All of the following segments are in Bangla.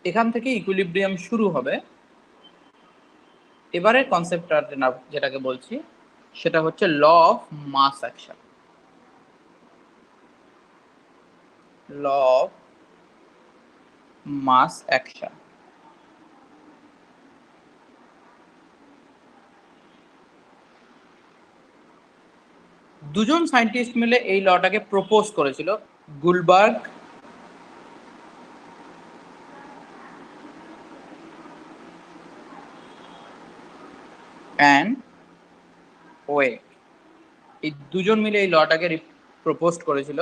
এখান থেকে ইকুইলিব্রিয়াম শুরু হবে। এবারে কনসেপ্টটা যেটাকে বলছি সেটা হচ্ছে law of mass action. Law of mass action. দুজন সায়েন্টিস্ট মিলে এই লটাকে প্রপোজ করেছিল, গুলবার্গ অ্যান্ড ওয়েক। এই দুজন মিলে এই লটাকে প্রপোজ করেছিল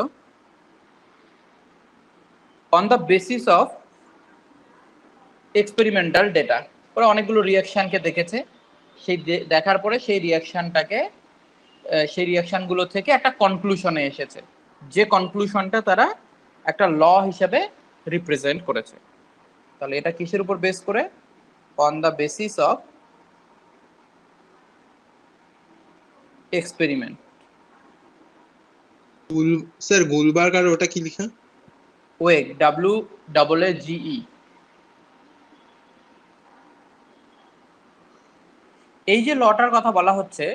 on the basis of experimental data. ওরা অনেকগুলো রিয়াকশনকে দেখেছে, সেই দেখার পরে সেই রিয়াকশনগুলো থেকে একটা কনক্লুশনে এসেছে, যে কনক্লুশনটা তারা একটা ল হিসেবে রিপ্রেজেন্ট করেছে। তাহলে এটা কিসের উপর বেস করে? On the basis of experiment. Sir Guldberg আর ওটা কি লেখা? Waage, WAAGE। এই যে লটার কথা বলা হচ্ছে,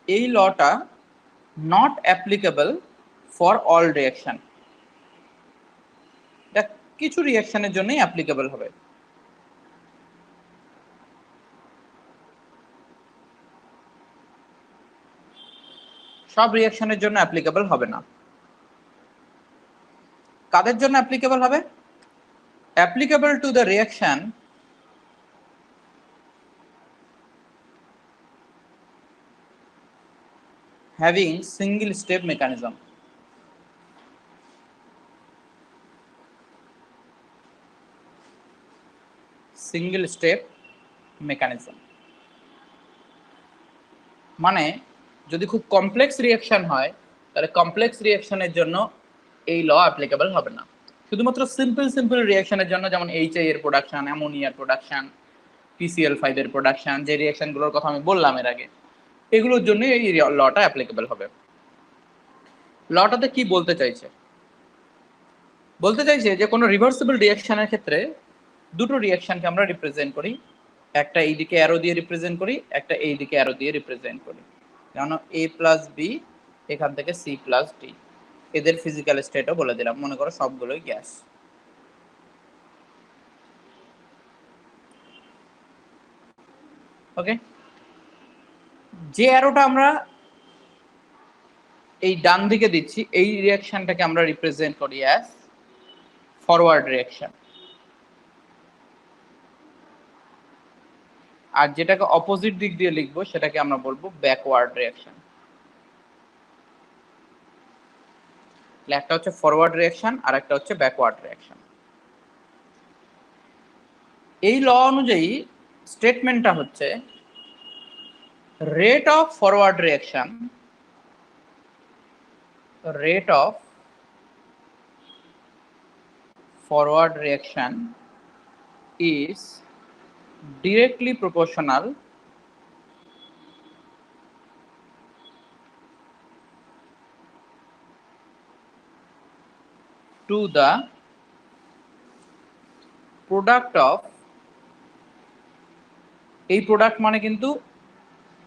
এই লটা not applicable for all reaction. এটা কিছু রিয়াকশনের জন্যই অ্যাপ্লিকেবল হবে। সব রিয়াকশনের জন্য অ্যাপ্লিকেবল হবে না। কাদের জন্য অ্যাপ্লিকেবল হবে? Applicable to the reaction having single step mechanism। Single step mechanism মানে যদি খুব কমপ্লেক্স রিয়াকশন হয় তাহলে কমপ্লেক্স রিয়াকশনের জন্য এই ল অ্যাপ্লিকেবল হবে না। শুধুমাত্র সিম্পল রিয়াকশনের জন্য, যেমন HI এর প্রোডাকশন, অ্যামোনিয়ার প্রোডাকশন, PCl5 এর প্রোডাকশন, যে রিয়াকশনগুলোর কথা আমি বললাম এর আগে, এগুলোর জন্য এই লটা অ্যাপ্লিকেবল হবে। লটাতে কি বলতে চাইছে? বলতে চাইছে যে কোনো রিভার্সিবল রিয়াকশনের ক্ষেত্রে দুটো রিয়াকশনকে আমরা রিপ্রেজেন্ট করি, একটা এই দিকে অ্যারো দিয়ে রিপ্রেজেন্ট করি, একটা এই দিকে অ্যারো দিয়ে রিপ্রেজেন্ট করি। যেমন A+B, এখান থেকে C+D। এদের ফিজিক্যাল স্টেটও বলে দিলাম, মনে করো সবগুলোই গ্যাস। ওকে, যে অ্যারোটা আমরা এই ডান দিকে দিচ্ছি, এই রিয়াকশনটাকে আমরা রিপ্রেজেন্ট করি অ্যাজ ফরওয়ার্ড রিয়াকশন, আর যেটাকে অপোজিট দিক দিয়ে লিখবো সেটাকে আমরা বলবো ব্যাকওয়ার্ড রিয়াকশন। একটা হচ্ছে ফরওয়ার্ড রিয়াকশন আর একটা হচ্ছে ব্যাকওয়ার্ড রিয়াকশন। এই ল অনুযায়ী স্টেটমেন্টটা হচ্ছে rate of forward reaction is directly proportional to the product of, এই প্রোডাক্ট মানে কিন্তু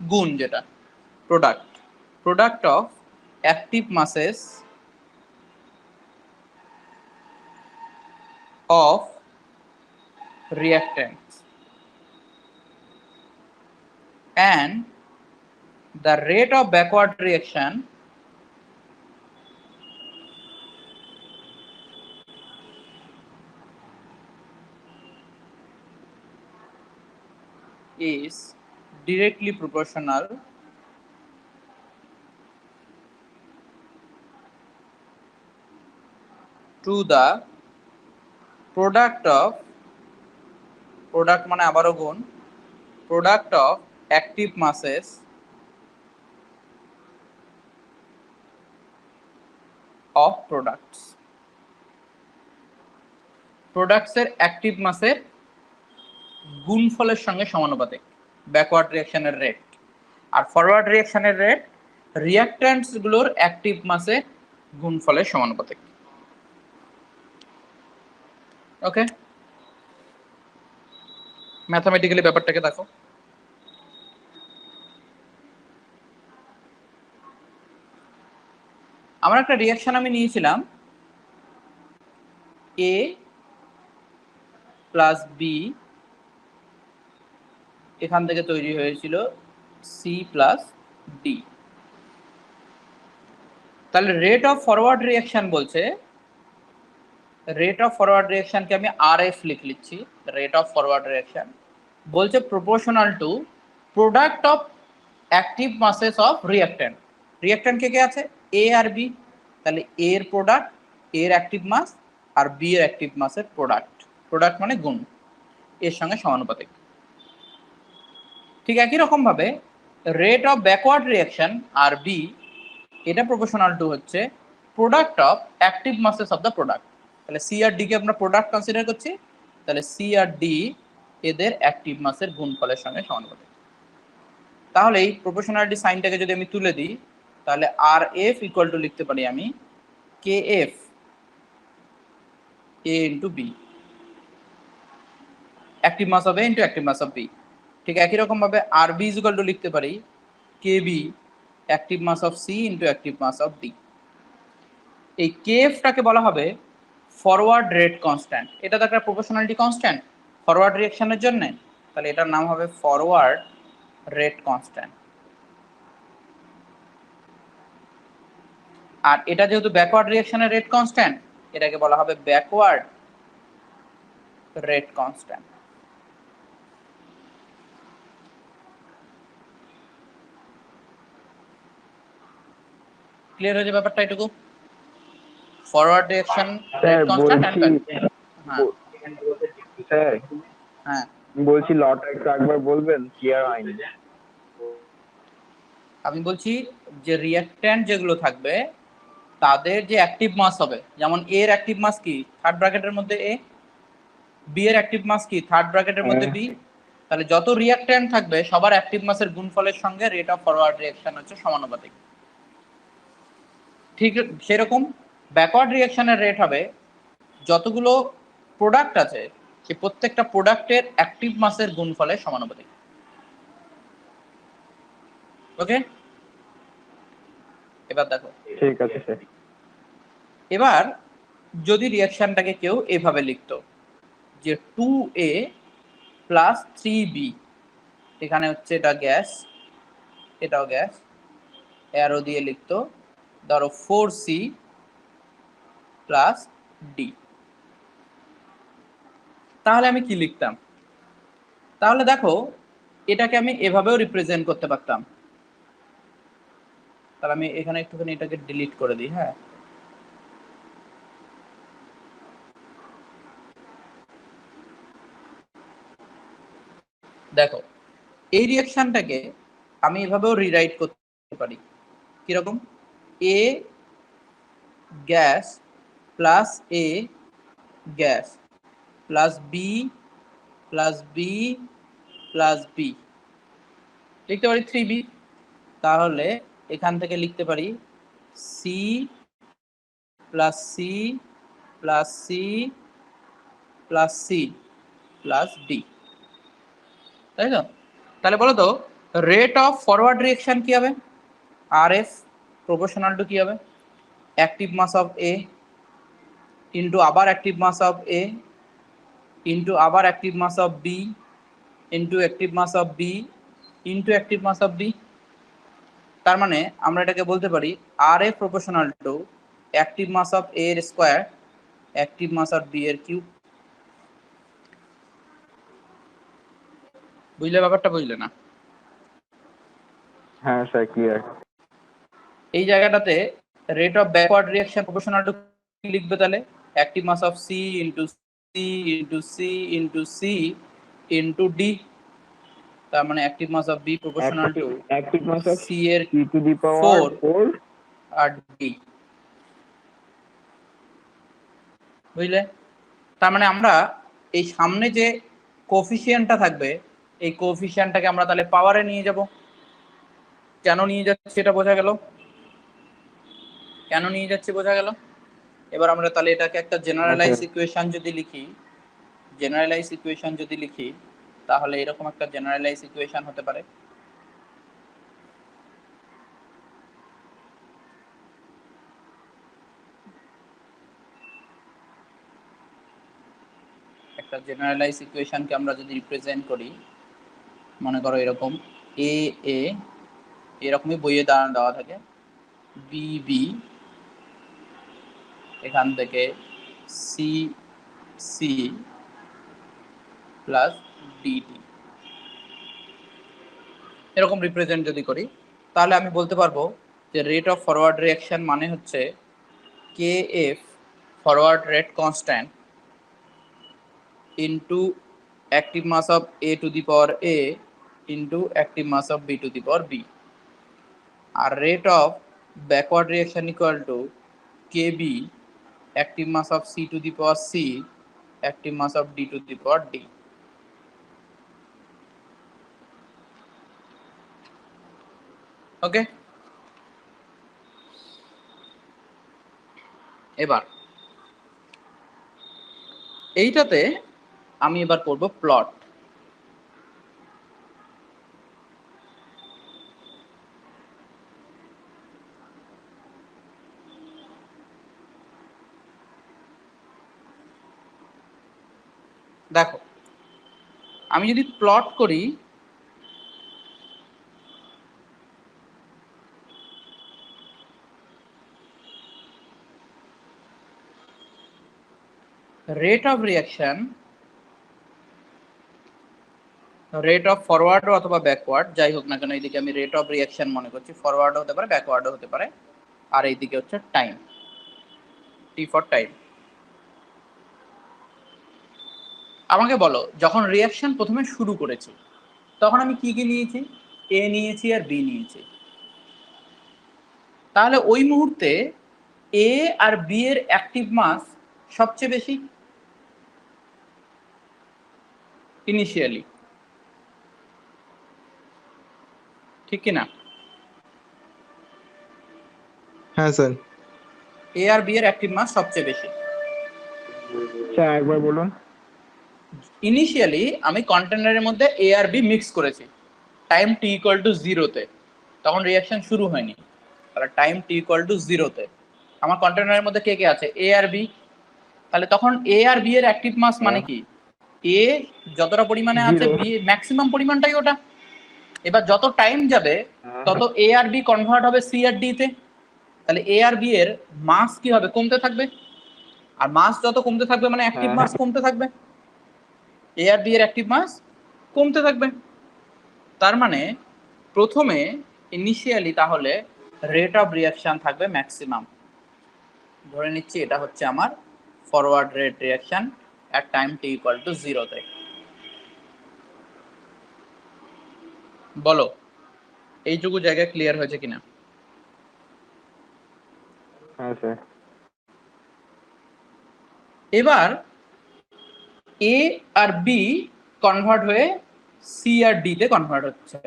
গুণ, যেটা product of active masses of reactants and the rate of backward reaction is directly proportional to the product মানে আবারও গুণ, product of active masses of products এর অ্যাক্টিভ মাসের গুণফলের সঙ্গে সমানুপাতিক ব্যাকওয়ার্ড রিঅ্যাকশনের রেট, আর ফরওয়ার্ড রিঅ্যাকশনের রেট রিঅ্যাক্ট্যান্টস গুলোর অ্যাক্টিভ মাসের গুণফলের সমানুপাতিক। ওকে, ম্যাথমেটিক্যালি ব্যাপারটাকে দেখো। আমার একটা রিঅ্যাকশন আমি নিয়েছিলাম এ প্লাস বি, এখান থেকে তৈরি হয়েছিল সি প্লাস ডি। তাহলে রেট অফ ফরওয়ার্ড রিঅ্যাকশন বলছে, রেট অফ ফরওয়ার্ড রিঅ্যাকশনকে আমি আর এফ লিখছি, রেট অফ ফরওয়ার্ড রিঅ্যাকশন বলছে proportional to product of active masses of reactant. Reactant কে কে আছে, এ আর বি, তাহলে এ এর প্রোডাক্ট, এর অ্যাক্টিভ মাস আর বি এর অ্যাক্টিভ মাসের প্রোডাক্ট, প্রোডাক্ট মানে গুণ, এর সঙ্গে সমানুপাতিক। ঠিক একই রকম ভাবে rate of backward reaction R B, এটা প্রপোর্শনাল টু হচ্ছে product of active masses of the product. তাহলে সি আর ডি কে আমরা প্রোডাক্ট কনসিডার করছি, তাহলে সি আর ডি এদের অ্যাক্টিভ মাসের গুণফলের সঙ্গে সমানুপাতিক। তাহলে এই প্রপোর্শনালিটি সাইনটাকে যদি আমি তুলে দিই, তাহলে আর এফ ইকুয়াল টু লিখতে পারি আমি K F A into B, active mass of A into active mass of B. ঠিক একই রকম ভাবে R B is equal to লিখতে পারি K B active mass of C into active mass of D. এই কে এফটাকে বলা হবে ফরওয়ার্ড রেট কনস্ট্যান্ট। এটা তো একটা প্রপোর্শনালিটি কনস্ট্যান্ট ফরওয়ার্ড রিঅ্যাকশনের জন্য, তাহলে এটার নাম হবে ফরওয়ার্ড রেট কনস্ট্যান্ট। আর এটা যেহেতু ব্যাকওয়ার্ড রিঅ্যাকশনের রেট কনস্ট্যান্ট, এটাকে বলা হবে ব্যাকওয়ার্ড রেট কনস্ট্যান্ট। ক্লিয়ার হয়েছে ব্যাপারটা এটুকু? Forward reaction rate constant and হ্যাঁ স্যার হ্যাঁ বলছি লটা একটু একবার বলবেন, ক্লিয়ার হয়নি। আমি বলছি যে রিঅ্যাক্ট্যান্ট যেগুলো থাকবে তাদের যে অ্যাক্টিভ মাস হবে, যেমন এ এর অ্যাক্টিভ মাস কি থার্ড ব্র্যাকেটের মধ্যে এ, বি এর অ্যাক্টিভ মাস কি থার্ড ব্র্যাকেটের মধ্যে বি, তাহলে যত রিঅ্যাক্ট্যান্ট থাকবে সবার অ্যাক্টিভ মাসের গুণফলের সঙ্গে রেট অফ ফরওয়ার্ড রিঅ্যাকশন হচ্ছে সমানুপাতিক। ঠিক সেরকম ব্যাকওয়ার্ড রিঅ্যাকশনের রেট হবে যতগুলো প্রোডাক্ট আছে সেই প্রত্যেকটা প্রোডাক্টের অ্যাক্টিভ মাসের গুণফলের সমানুপাতিক। ওকে, এবার দেখো, ঠিক আছে স্যার। এবার যদি রিঅ্যাকশনটাকে কেউ এভাবে লিখতো যে 2a প্লাস 3b, এখানে হচ্ছে এটা গ্যাস, এটাও গ্যাস, অ্যারো দিয়ে লিখতো ধরো 4c প্লাস ডি, তাহলে আমি কি লিখতাম? তাহলে দেখো এটাকে আমি এভাবেও রিপ্রেজেন্ট করতে পারতাম। তাহলে আমি এখানে একটুখানি এটাকে ডিলিট করে দিই। হ্যাঁ, দেখো এই রিঅ্যাকশনটাকে আমি এভাবেও রিরাইট করতে পারি কিরকম, A gas plus A gas plus B plus B plus B, লিখতে পারি 3b। তাহলে এখান থেকে লিখতে পারি C plus C plus C plus C plus D, তাই তো? তাহলে বলো তো রেট অফ ফরওয়ার্ড রিঅ্যাকশন কি হবে? আর এফ প্রপোর্শনাল টু কি হবে, active mass of A into আবার active mass of A into আবার active mass of B into active mass of B into active mass of B. তার মানে আমরা এটাকে বলতে পারি R F proportional to active mass of A এর square active mass of B এর কিউব। বুঝলে ব্যাপারটা? বুঝলে না? হ্যাঁ স্যার, ক্লিয়ার। এই জায়গাটাতে rate of backward reaction proportional to কি লিখবে তাহলে? Active mass of C into C into C into C into D. তার মানে active mass of B proportional to active mass of C এর সি টু দি পাওয়ার 4 আর ডি। বুঝলে? তার মানে আমরা এই সামনে যে কোফিশিয়েন্টটা থাকবে এই কোফিশিয়েন্টটাকে আমরা তাহলে পাওয়ারে নিয়ে যাব। কেন নিয়ে যাচ্ছি এটা বোঝা গেল? কেন নিয়ে যাচ্ছি বোঝা গেল? এবার আমরা তাহলে এটাকে একটা জেনারেলাইজ ইকুয়েশন যদি লিখি, জেনারেলাইজ ইকুয়েশন যদি লিখি তাহলে এরকম একটা জেনারেলাইজ ইকুয়েশন হতে পারে। একটা জেনারেলাইজ ইকুয়েশনকে আমরা যদি রিপ্রেজেন্ট করি, মনে করো এরকম এ এ এরকমই বইয়ে দেওয়া থাকে, বি বি, এখান থেকে সি সি প্লাস ডিটি, এরকম রিপ্রেজেন্ট যদি করি, তাহলে আমি বলতে পারবো যে রেট অফ ফরওয়ার্ড রিঅ্যাকশন মানে হচ্ছে K F forward rate constant into active mass of A to the power A into active mass of B to the power B, আর rate of backward reaction equal to K B active mass of C to the power C active mass of D to the power D. Okay, এবার এইটাতে আমি এবার করব প্লট। দেখো আমি যদি প্লট করি, rate of reaction, rate of forward অথবা ব্যাকওয়ার্ড যাই হোক না কেন, এইদিকে আমি রেট অফ রিঅ্যাকশন মনে করছি, ফরওয়ার্ড হতে পারে ব্যাকওয়ার্ডও হতে পারে, আর এইদিকে হচ্ছে টাইম, টি ফর টাইম। আমাকে বলো যখন রিঅ্যাকশন প্রথমে শুরু করেছি তখন আমি কি কি নিয়েছি, এ নিয়েছি আর বি নিয়েছি, তাহলে ওই মুহূর্তে এ আর বি এর অ্যাক্টিভ মাস সবচেয়ে বেশি ইনিশিয়ালি, ঠিক কিনা? হ্যাঁ স্যার। এ আর বি এর অ্যাক্টিভ মাস সবচেয়ে বেশি। স্যার একবার বলুন। ইনিশিয়ালি আমি কন্টেনারের মধ্যে এ আর বি মিক্স করেছি টাইম টি ইকুয়াল টু 0-তে, তখন রিঅ্যাকশন শুরু হয়নি, তাহলে টাইম টি ইকুয়াল টু 0-তে আমার কন্টেনারের মধ্যে কে কে আছে, এ আর বি, তাহলে তখন এ আর বি এর অ্যাক্টিভ মাস মানে কি, এ যতটা পরিমাণে আছে বি ম্যাক্সিমাম পরিমাণটাই ওটা। এবার যত টাইম যাবে তত এ আর বি কনভার্ট হবে সি আর ডি তে, তাহলে এ আর বি এর মাস কি হবে, কমতে থাকবে, আর মাস যত কমতে থাকবে মানে অ্যাক্টিভ মাস কমতে থাকবে, এ আর বি এর অ্যাক্টিভ মাস কমতে থাকবে। তার মানে প্রথমে ইনিশিয়ালি তাহলে রেট অফ রিঅ্যাকশন থাকবে ম্যাক্সিমাম, ধরে নিচ্ছি এটা হচ্ছে আমার forward rate reaction at time T equal to 0-তে। বলো এইটুকু জায়গায় ক্লিয়ার হয়েছে কিনা? হ্যাঁ স্যার। এবার এ আর বি কনভার্ট হয়ে সি আর ডি তে কনভার্ট হচ্ছে,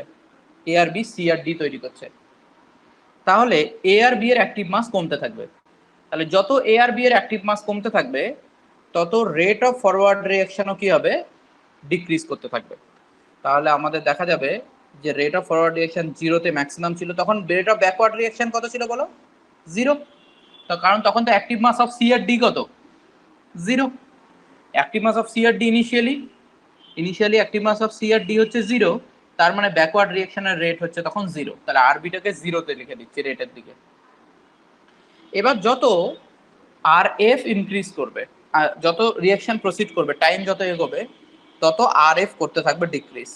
এ আর বি সি আর ডি তৈরি করছে, তাহলে এ আর বি এর অ্যাক্টিভ মাস কমতে থাকবে, তাহলে যত এ আর বি এর অ্যাক্টিভ মাস কমতে থাকবে তত রেট অফ ফরওয়ার্ড রিঅ্যাকশনও কি হবে, ডিক্রিজ করতে থাকবে। তাহলে আমাদের দেখা যাবে যে রেট অফ ফরওয়ার্ড রিঅ্যাকশন 0-তে ম্যাক্সিমাম ছিল, তখন রেট অফ ব্যাকওয়ার্ড রিঅ্যাকশন কত ছিল বলো, 0, কারণ তখন তো অ্যাক্টিভ মাস অফ সি আর ডি কত, 0, অ্যাক্টিভ মাস অফ সি আর D initially active mass of C আর ডি হচ্ছে 0, তার মানে ব্যাকওয়ার্ড রিঅ্যাকশনের রেট হচ্ছে তখন 0, তাহলে আরবিটাকে 0-তে লিখে দিচ্ছি রেটের দিকে। এবার যত আর এফ ইনক্রিজ করবে, যত রিঅ্যাকশন প্রসিড করবে, টাইম যত এগোবে তত আর এফ করতে থাকবে ডিক্রিজ।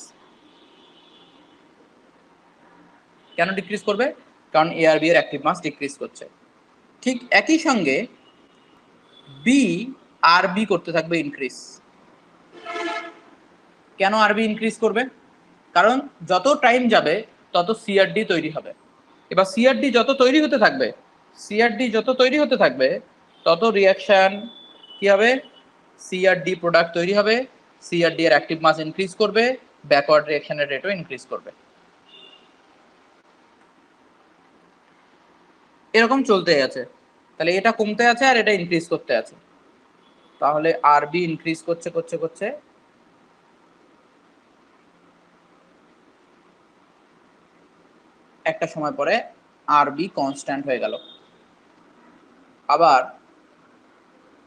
কেন ডিক্রিজ করবে, কারণ এ আর বি এর অ্যাক্টিভ মাস ডিক্রিজ করছে। ঠিক একই সঙ্গে বি আর বি করতে থাকবে ইনক্রিজ। কেন আর বি ইনক্রিজ করবে, কারণ যত টাইম যাবে তত সিআরডি তৈরি হবে। এবার সিআরডি যত তৈরি হতে থাকবে তত রিঅ্যাকশন কি হবে, সিআরডি প্রোডাক্ট তৈরি হবে, সিআরডি এর অ্যাক্টিভ মাস ইনক্রিজ করবে, ব্যাকওয়ার্ড রিঅ্যাকশনের রেটও ইনক্রিজ করবে, এরকম চলতে আছে। তাহলে এটা কমতে আছে আর এটা ইনক্রিজ করতে আছে, তাহলে আরবি ইনক্রিজ করছে, একটা সময় পরে আরবি কনস্ট্যান্ট হয়ে গেল, আবার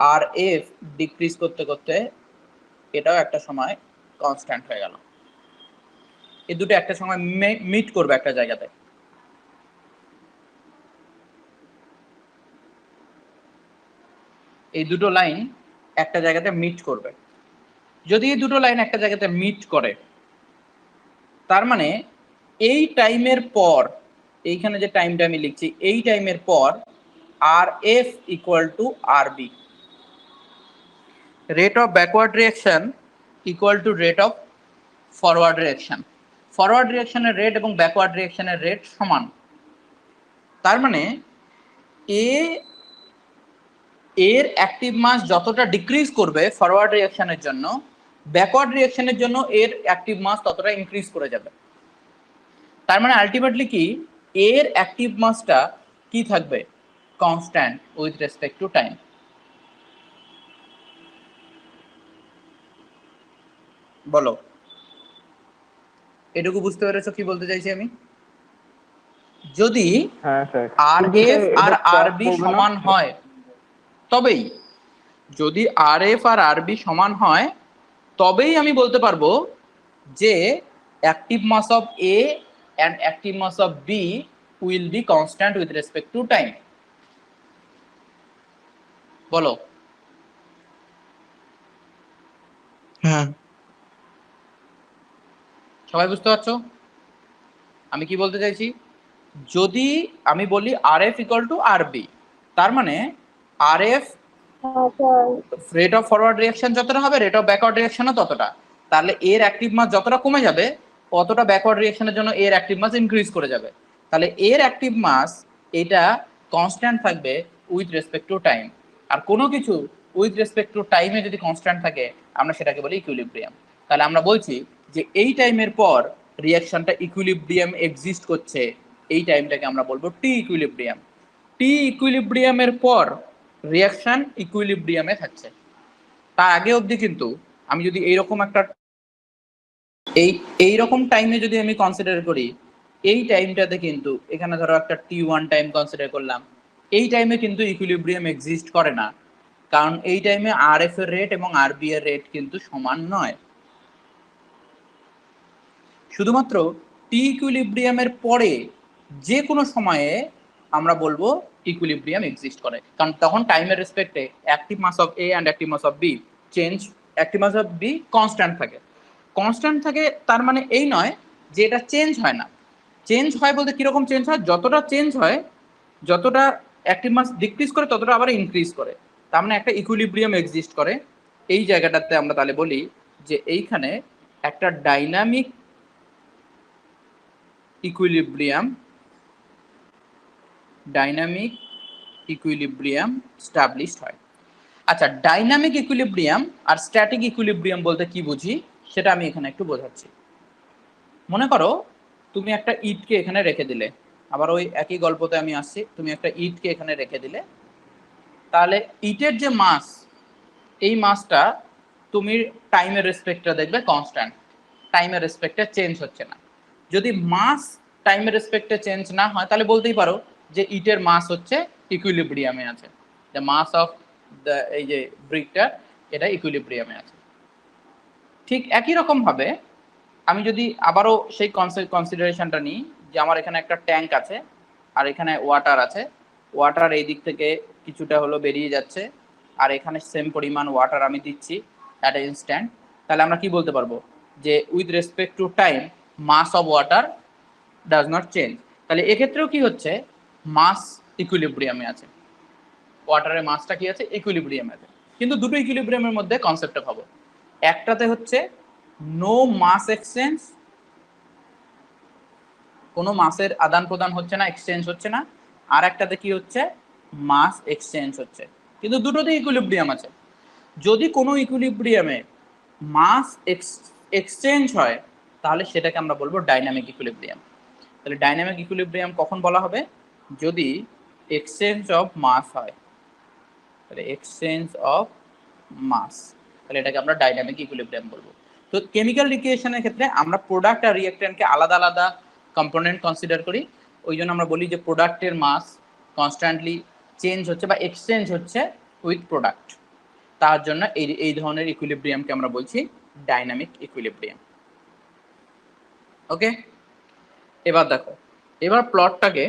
আর এফ ডিক্রিজ করতে করতে এটাও একটা সময় কনস্ট্যান্ট হয়ে গেল। এই দুটো একটা সময় মিট করবে একটা জায়গাতে। এই দুটো লাইন একটা জায়গাতে মিট করবে। যদি এই দুটো লাইন একটা জায়গাতে মিট করে, তার মানে এই টাইমের পর, এইখানে যে টাইমটা আমি লিখছি, এই টাইমের পর R F equal to R B, rate of backward reaction equal to rate of forward reaction. Forward রিঅ্যাকশনের রেট এবং ব্যাকওয়ার্ড রিঅ্যাকশনের রেট সমান। তার মানে এর অ্যাক্টিভ মাস যতটা ডিক্রিজ করবে ফরওয়ার্ড রিঅ্যাকশনের জন্য, ব্যাকওয়ার্ড রিঅ্যাকশনের জন্য এর অ্যাক্টিভ মাস ততটা ইনক্রিজ করে যাবে। তার মানে আলটিমেটলি কি, এর অ্যাক্টিভ মাসটা কি থাকবে, constant with respect to time. বলো, এটুকু বুঝতে পেরেছো কি বলতে চাইছি আমি? যদি হ্যাঁ স্যার, আর এফ আর আর বি সমান হয় তবেই, যদি আর এফ আর আর বি সমান হয় তবেই আমি বলতে পারবো যে active mass of A and active mass of B will be constant with respect to time. বলো। হ্যাঁ সবাই বুঝতে পারছো আমি কি বলতে চাইছি? যদি আমি বলি R F equal to R B, তার মানে R F rate of forward reaction যতটা হবে, রেট অফ ব্যাকওয়ার্ড রিঅ্যাকশনও ততটা। তাহলে এর অ্যাক্টিভ মাস যতটা কমে যাবে, অতটা ব্যাকওয়ার্ড রিঅ্যাকশনের জন্য এর অ্যাক্টিভ মাস ইনক্রিজ করে যাবে। তাহলে এর অ্যাক্টিভ মাস এটা কনস্ট্যান্ট থাকবে উইথ রেসপেক্ট টু টাইম। আর কোনো কিছু উইথ রেসপেক্ট টু টাইমে যদি কনস্ট্যান্ট থাকে, আমরা সেটাকে বলি ইকুইলিব্রিয়াম। তাহলে আমরা বলছি যে এই টাইমের পর রিঅ্যাকশনটা ইকুইলিব্রিয়াম এক্সিস্ট করছে, এই টাইমটাকে আমরা বলবো টি ইকুইলিব্রিয়াম। টি ইকুইলিব্রিয়ামের পর রিঅ্যাকশন ইকুইলিব্রিয়ামে থাকছে। তার আগে অবধি কিন্তু আমি যদি এইরকম একটা এইরকম টাইমে যদি আমি কনসিডার করি, এই টাইমটাতে কিন্তু এখানে ধরো একটা T1 টাইম কনসিডার করলাম, এই টাইমে কিন্তু ইকুইলিব্রিয়াম এক্সিস্ট করে না, কারণ এই টাইমে আর এফ এর রেট এবং আর বি এর রেট কিন্তু সমান নয়। শুধুমাত্র টি ইকুইলিব্রিয়ামের পরে যে কোনো সময়ে আমরা বলবো ইকুইলিব্রিয়াম এক্সিস্ট করে, কারণ তখন টাইমের রেসপেক্টে active mass of A and active mass of B change, active mass of B constant থাকে। কনস্ট্যান্ট থাকে তার মানে এই নয় যে এটা চেঞ্জ হয় না। চেঞ্জ হয় বলতে কিরকম চেঞ্জ হয়, যতটা চেঞ্জ হয়, যতটা অ্যাক্টিভ মাস ডিক্রিজ করে ততটা আবার ইনক্রিজ করে, তার মানে একটা ইকুইলিব্রিয়াম এক্সিস্ট করে। এই জায়গাটাতে আমরা তাহলে বলি যে এইখানে একটা ডাইনামিক ইকুইলিব্রিয়াম স্টাবলিশড হয়। আচ্ছা, ডাইনামিক ইকুইলিব্রিয়াম আর স্ট্যাটিক ইকুইলিব্রিয়াম বলতে কি বুঝি সেটা আমি এখানে একটু বোঝাচ্ছি। মনে করো তুমি একটা ইটকে এখানে রেখে দিলে, আবার ওই একই গল্পতে আমি আসছি, তুমি একটা ইটকে এখানে রেখে দিলে, তাহলে ইটের যে মাস, এই মাসটা তুমি টাইমের রেসপেক্টে দেখবে কনস্ট্যান্ট, টাইমের রেসপেক্টে চেঞ্জ হচ্ছে না। যদি মাস টাইমের রেসপেক্টে চেঞ্জ না হয়, তাহলে বলতেই পারো যে ইটের মাস হচ্ছে ইকুইলিব্রিয়ামে আছে, দ্য মাস অফ দ্য এই যে ব্রিকটা এটা ইকুইলিব্রিয়ামে আছে। ঠিক একই রকম ভাবে আমি যদি আবারও সেই কনসিডারেশনটা নিই যে আমার এখানে একটা ট্যাঙ্ক আছে আর এখানে ওয়াটার আছে, ওয়াটার এই দিক থেকে কিছুটা হলো বেরিয়ে যাচ্ছে, আর এখানে সেম পরিমাণ ওয়াটার আমি দিচ্ছি অ্যাট এ ইনস্ট্যান্ট, তাহলে আমরা কি বলতে পারবো যে with respect to time mass of water does not change. তাহলে এক্ষেত্রেও কি হচ্ছে, মাস ইকুইলিব্রিয়ামে আছে, ওয়াটারের মাসটা কি আছে, ইকুইলিব্রিয়ামে আছে। কিন্তু দুটো ইকুইলিব্রিয়ামের মধ্যে কনসেপ্টটা ভাবো, একটাতে হচ্ছে নো মাস এক্সচেঞ্জ, কোনো মাসের আদান প্রদান হচ্ছে না, এক্সচেঞ্জ হচ্ছে না, আর একটাতে কি হচ্ছে, মাস এক্সচেঞ্জ হচ্ছে, কিন্তু দুটোতে ইকুইলিব্রিয়াম আছে। যদি কোনো ইকুইলিব্রিয়ামে মাস এক্সচেঞ্জ হয়, তাহলে সেটাকে আমরা বলবো ডাইনামিক ইকুইলিব্রিয়াম। তাহলে ডাইনামিক ইকুইলিব্রিয়াম কখন বলা হবে, যদি এক্সচেঞ্জ অফ মাস হয়, তাহলে এক্সচেঞ্জ অফ মাস, তাহলে এটাকে আমরা ডাইনামিক ইকুইলিব্রিয়াম বলবো। তো কেমিক্যাল রিঅ্যাকশনের ক্ষেত্রে আমরা প্রোডাক্ট আর রিঅ্যাকট্যান্টকে আলাদা আলাদা কম্পোনেন্ট কনসিডার করি, ওই জন্য আমরা বলি যে প্রোডাক্টের মাস কনস্ট্যান্টলি চেঞ্জ হচ্ছে বা এক্সচেঞ্জ হচ্ছে উইথ প্রোডাক্ট, তার জন্য এই ধরনের ইকুইলিব্রিয়ামকে আমরা বলছি ডাইনামিক ইকুইলিব্রিয়াম। ওকে, এবার দেখো, এবার প্লটটাকে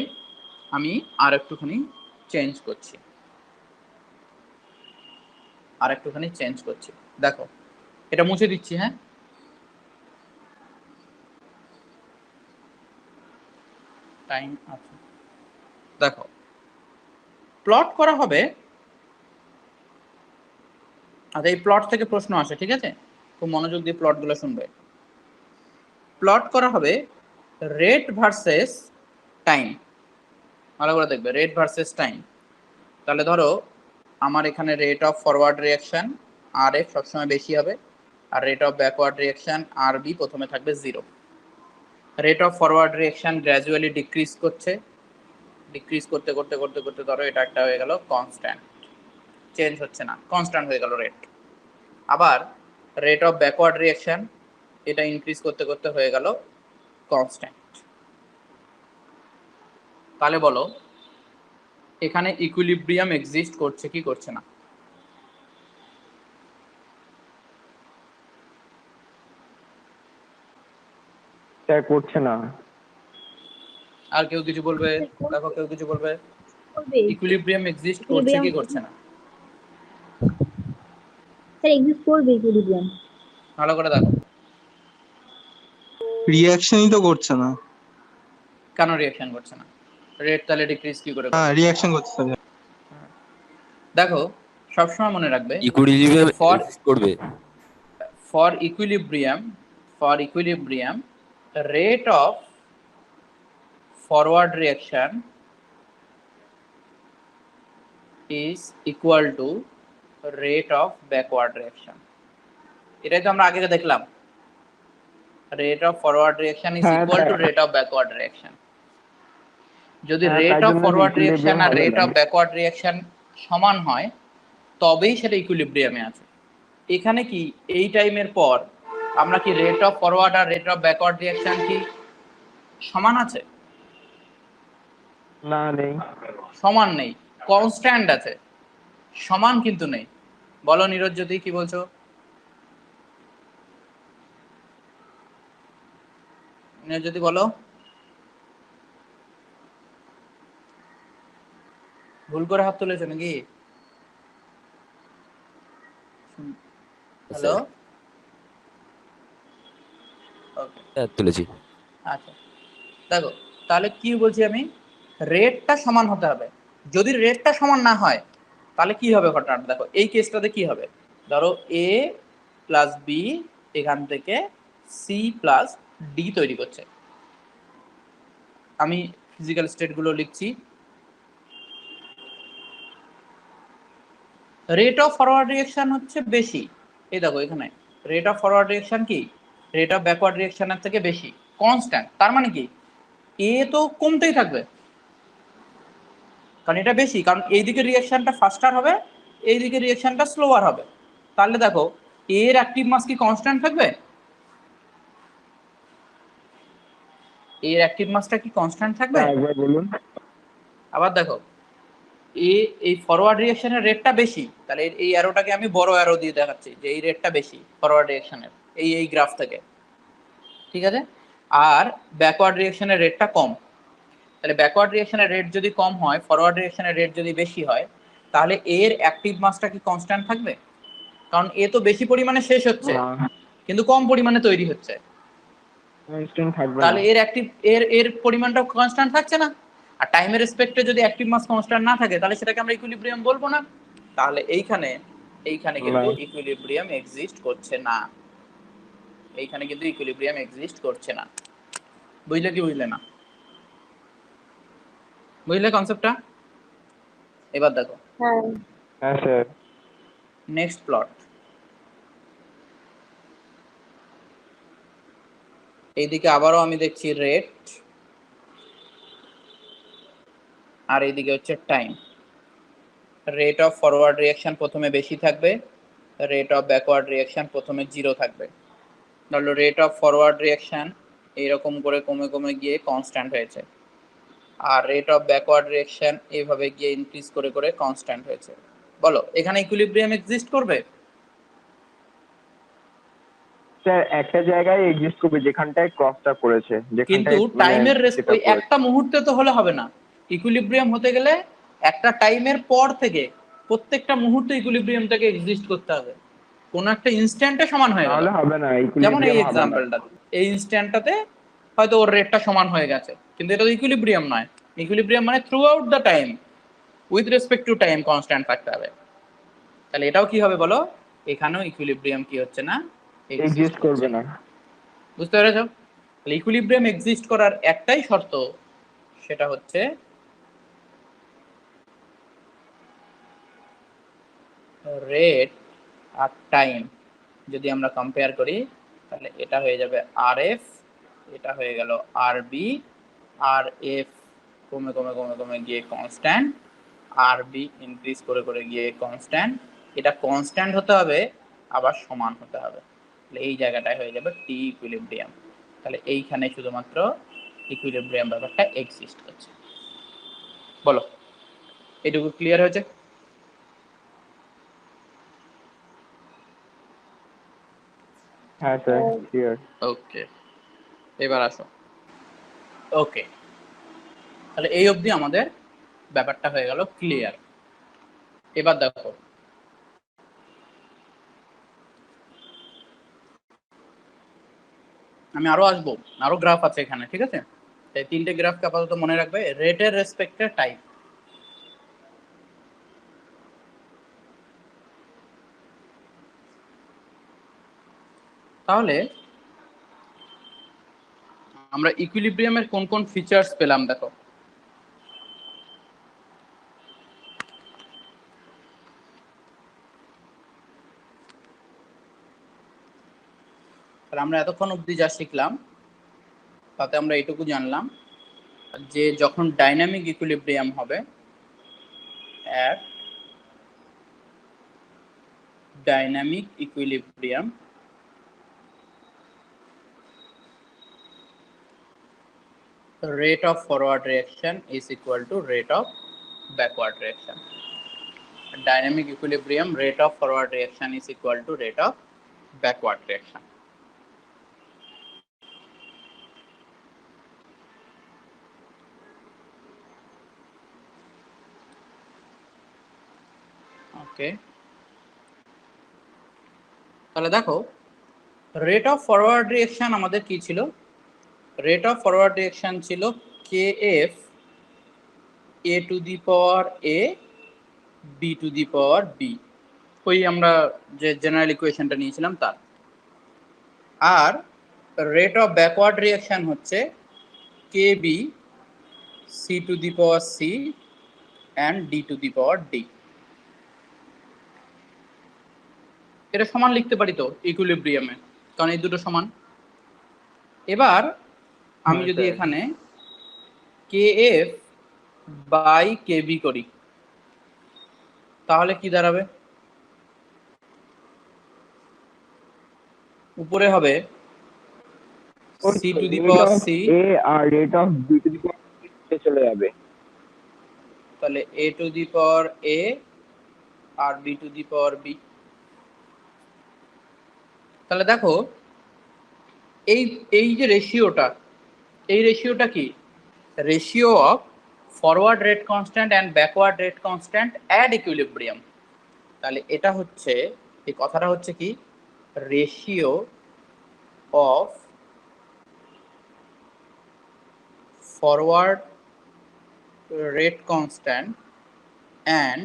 আমি আর একটুখানি চেঞ্জ করছি, দেখো এটা মুছে দিচ্ছি। হ্যাঁ, টাইম আছে, দেখো প্লট করা হবে। আচ্ছা, এই প্লট থেকে প্রশ্ন আসে, ঠিক আছে, খুব মনোযোগ দিয়ে প্লটগুলো শুনবে। প্লট করা হবে রেট ভার্সেস টাইম, ভালো করে দেখবে, রেট ভার্সেস টাইম। তাহলে ধরো আমার এখানে rate of forward reaction R F সবসময় বেশি হবে, আর rate of backward reaction R B প্রথমে থাকবে 0। Rate of forward reaction gradually decrease করছে, ডিক্রিজ করতে করতে করতে করতে ধরো এটা একটা হয়ে গেল কনস্ট্যান্ট, চেঞ্জ হচ্ছে না, কনস্ট্যান্ট হয়ে গেল রেট। আবার রেট অফ ব্যাকওয়ার্ড রিঅ্যাকশন এটা ইনক্রিজ করতে করতে হয়ে গেল কনস্ট্যান্ট। তাহলে বলো এখানে ইকুইলিব্রিয়াম এক্সিস্ট করছে কি করছে না? স্যার করছে না। আর কেউ কিছু বলবে? দেখো কেউ কিছু বলবে, ইকুইলিব্রিয়াম এক্সিস্ট করছে কি করছে না? স্যার এক্সিস্ট করবে ইকুইলিব্রিয়াম। ভালো করে দেখো, রিঅ্যাকশনই তো করছে না। কেন রিঅ্যাকশন করছে না? রেট তাহলে ডিক্রিজ কি করে? হ্যাঁ, রিঅ্যাকশন করছে না। দেখো সবসময় মনে রাখবে ইকুইলিব্রিয়াম ফর করবে, for equilibrium rate of forward reaction is equal to rate of backward reaction। এটাই তো আমরা আগে দেখলাম, rate of forward reaction is equal to rate of backward reaction। যদি rate of forward reaction R rate of backward reaction সমান হয় তবেই সেটা ইকুইলিব্রিয়ামে আছে। এখানে কি এই টাইমের পর আমরা কি রেট অফ ফরওয়ার্ড আর রেট অফ ব্যাকওয়ার্ড রিঅ্যাকশন কি সমান আছে? না, নেই। সমান নেই, কনস্ট্যান্ট আছে, সমান কিন্তু নেই। বলো নিরজ্যোতি, কি বলছো? নিরজ্যোতি বলো, ভুল করে হাত তুলেছো নাকি? হ্যালো, তুলেছি। আচ্ছা দেখো, তাহলে কি বলছি আমি, রেটটা সমান হতে হবে। যদি রেটটা সমান না হয় তাহলে কি হবে ঘটনাটা? দেখো এই কেসটাতে কি হবে, ধরো এ প্লাস বি এখান থেকে সি প্লাস ডি তৈরি করছে। আমি ফিজিক্যাল স্টেটগুলো লিখছি। রেট অফ ফরওয়ার্ড রিঅ্যাকশন হচ্ছে বেশি, এই দেখো এখানে রেট অফ ফরওয়ার্ড রিঅ্যাকশন কি রেট অফ ব্যাকওয়ার্ড রিঅ্যাকশনের থেকে বেশি, কনস্ট্যান্ট। তার মানে কি এ তো কমতেই থাকবে, কারণ এটা বেশি, কারণ এইদিকে রিঅ্যাকশনটা ফাস্টার হবে, এইদিকে রিঅ্যাকশনটা স্লোয়ার হবে। তাহলে দেখো এর অ্যাক্টিভ মাস কি কনস্ট্যান্ট থাকবে? এর অ্যাক্টিভ মাসটা কি কনস্ট্যান্ট থাকবে? একবার বলুন। আবার দেখো এই ফরওয়ার্ড রিঅ্যাকশনের রেটটা বেশি, তাহলে এই অ্যারোটাকে আমি বড় অ্যারো দিয়ে দেখাচ্ছি যে এই রেটটা বেশি ফরওয়ার্ড রিঅ্যাকশনের, এই গ্রাফ থেকে, ঠিক আছে। আর ব্যাকওয়ার্ড রিঅ্যাকশনের রেটটা কম। তাহলে ব্যাকওয়ার্ড রিঅ্যাকশনের রেট যদি কম হয়, ফরওয়ার্ড রিঅ্যাকশনের রেট যদি বেশি হয়, তাহলে এর অ্যাক্টিভ মাসটা কি কনস্ট্যান্ট থাকবে? কারণ এ তো বেশি পরিমাণে শেষ হচ্ছে কিন্তু কম পরিমাণে তৈরি হচ্ছে, কনস্ট্যান্ট থাকবে না। তাহলে এর অ্যাক্টিভ এর পরিমাণটা কনস্ট্যান্ট থাকছে না। আর টাইমের রেসপেক্টে যদি অ্যাক্টিভ মাস কনস্ট্যান্ট না থাকে তাহলে সেটাকে আমরা ইকুইলিব্রিয়াম বলবো না। তাহলে এইখানে কিন্তু ইকুইলিব্রিয়াম এক্সিস্ট করছে না, এইখানে কিন্তু ইকুইলিব্রিয়াম এক্সিস্ট করছে না। বুঝলে কি বুঝলে না? বুঝলে কনসেপ্টটা? এবার দেখো, হ্যাঁ স্যার। Next plot. এইদিকে আবারও আমি দেখছি রেট, আর এইদিকে হচ্ছে time. Rate of forward reaction প্রথমে বেশি থাকবে, রেট অফ ব্যাকওয়ার্ড রিঅ্যাকশন প্রথমে 0 থাকবে। ধরো রেট অফ ফরওয়ার্ড রিঅ্যাকশন এইরকম করে কমে কমে গিয়ে কনস্ট্যান্ট হয়েছে, আর রেট অফ ব্যাকওয়ার্ড ডিরেকশন এইভাবে গিয়ে ইনক্রিজ করে করে কনস্ট্যান্ট হয়েছে। বলো এখানে ইকুইলিব্রিয়াম এক্সিস্ট করবে? স্যার একটা জায়গায় এক্সিস্ট করবে যেখানটায় ক্রসটা করেছে, কিন্তু যেখানটায় টাইমের যেটা ওই করেছে। একটা মুহূর্তে তো হলে হবে না। ইকুইলিব্রিয়াম হতে গেলে একটা টাইমের পর থেকে প্রত্যেকটা মুহূর্তে ইকুইলিব্রিয়ামটাকে এক্সিস্ট করতে হবে। কোন একটা ইনস্ট্যান্টে সমান হয়ে গেল, তাহলে হবে না, যেমন এই ইকুইলিব্রিয়াম হবে না। এক্সাম্পলটা, এই ইনস্ট্যান্টটাতে হয়তো ওর রেটটা সমান হয়ে গেছে, কিন্তু এটা তো ইকুইলিব্রিয়াম নয়। ইকুইলিব্রিয়াম মানে through out the time with respect to time constant থাকতে হবে। তাহলে এটাও কি হবে বলো? এখানেও ইকুইলিব্রিয়াম কি হচ্ছে না, এক্সিস্ট করবে না। বুঝতে পেরেছো? তাহলে ইকুইলিব্রিয়াম এক্সিস্ট করার একটাই শর্ত, সেটা হচ্ছে রেট আর টাইম যদি আমরা কম্পেয়ার করি, তাহলে এটা হয়ে যাবে আর এফ, এটা হয়ে গেল আর বি, আর এফ কমে কমে কমে কমে গিয়ে কনস্ট্যান্ট, আর বি ইনক্রিজ করে করে গিয়ে কনস্ট্যান্ট। এটা কনস্ট্যান্ট হতে হবে আবার সমান হতে হবে, তাহলে এই জায়গাটায় হয়ে যাবে টি ইকুইলিব্রিয়াম। তাহলে এইখানে শুধুমাত্র ইকুইলিব্রিয়াম ব্যাপারটা এক্সিস্ট করছে। বলো এটুকু ক্লিয়ার হয়েছে? হ্যাঁ স্যার, ক্লিয়ার। ওকে, এবার আসো। ওকে, তাহলে এই অবধি আমাদের ব্যাপারটা হয়ে গেল ক্লিয়ার। এবার দেখো আমি আরো আসবো, আরো গ্রাফ আছে এখানে, ঠিক আছে? এই তিনটে গ্রাফকে আপাতত মনে রাখবে, রেটের রেসপেক্টে টাইম। তাহলে আমরা ইকুইলিব্রিয়ামের কোন কোন ফিচার্স পেলাম দেখো। তাহলে আমরা এতক্ষণ অবধি যা শিখলাম তাতে আমরা এটুকু জানলাম যে যখন ডাইনামিক ইকুইলিব্রিয়াম হবে, এক dynamic equilibrium rate of forward reaction is equal to rate of backward reaction. Dynamic equilibrium rate of forward reaction is equal to rate of backward reaction. Okay, তাহলে দেখো রেট অফ ফরওয়ার্ড রিঅ্যাকশন আমাদের কি ছিল? রেট অফ ফরওয়ার্ড রিঅ্যাকশন ছিল kf a to the power a b to the power b, ওই আমরা যে জেনারেল ইকুয়েশনটা নিয়েছিলাম তার। আর রেট অফ ব্যাকওয়ার্ড রিঅ্যাকশন হচ্ছে kb c to the power c and d to the power d। এটা সমান লিখতে পারি তো ইকুইলিব্রিয়ামে, কারণ এই দুটো সমান। এবার আমি যদি এখানে kf বাই kb করি তাহলে কি দাঁড়াবে? উপরে হবে c to the power c, a আর rate of b to the power c চলে যাবে। তাহলে a to the power a R b to the power b। তাহলে দেখো এই এই যে রেশিওটা, এই রেশিওটা কি? Ratio of forward rate constant and backward rate constant at equilibrium. তাহলে এটা হচ্ছে, এই কথাটা হচ্ছে কি, ratio of forward rate constant and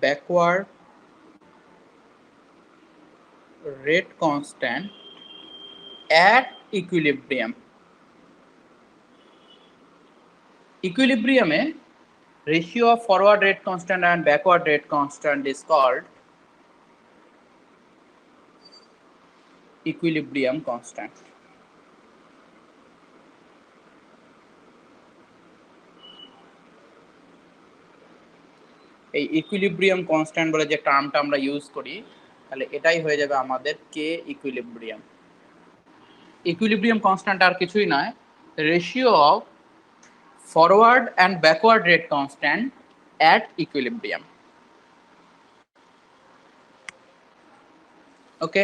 backward rate constant at equilibrium. Equilibrium में ratio of forward rate constant and backward rate constant is called equilibrium constant. এই ইকুইলিব্রিয়াম কনস্ট্যান্ট বলে যে টার্মটা আমরা ইউজ করি, তাহলে এটাই হয়ে যাবে আমাদের কে ইকুইলিব্রিয়াম। ইকুইলিব্রিয়াম কনস্ট্যান্ট আর কিছুই নয়, ratio of forward and backward rate constant at equilibrium. ওকে,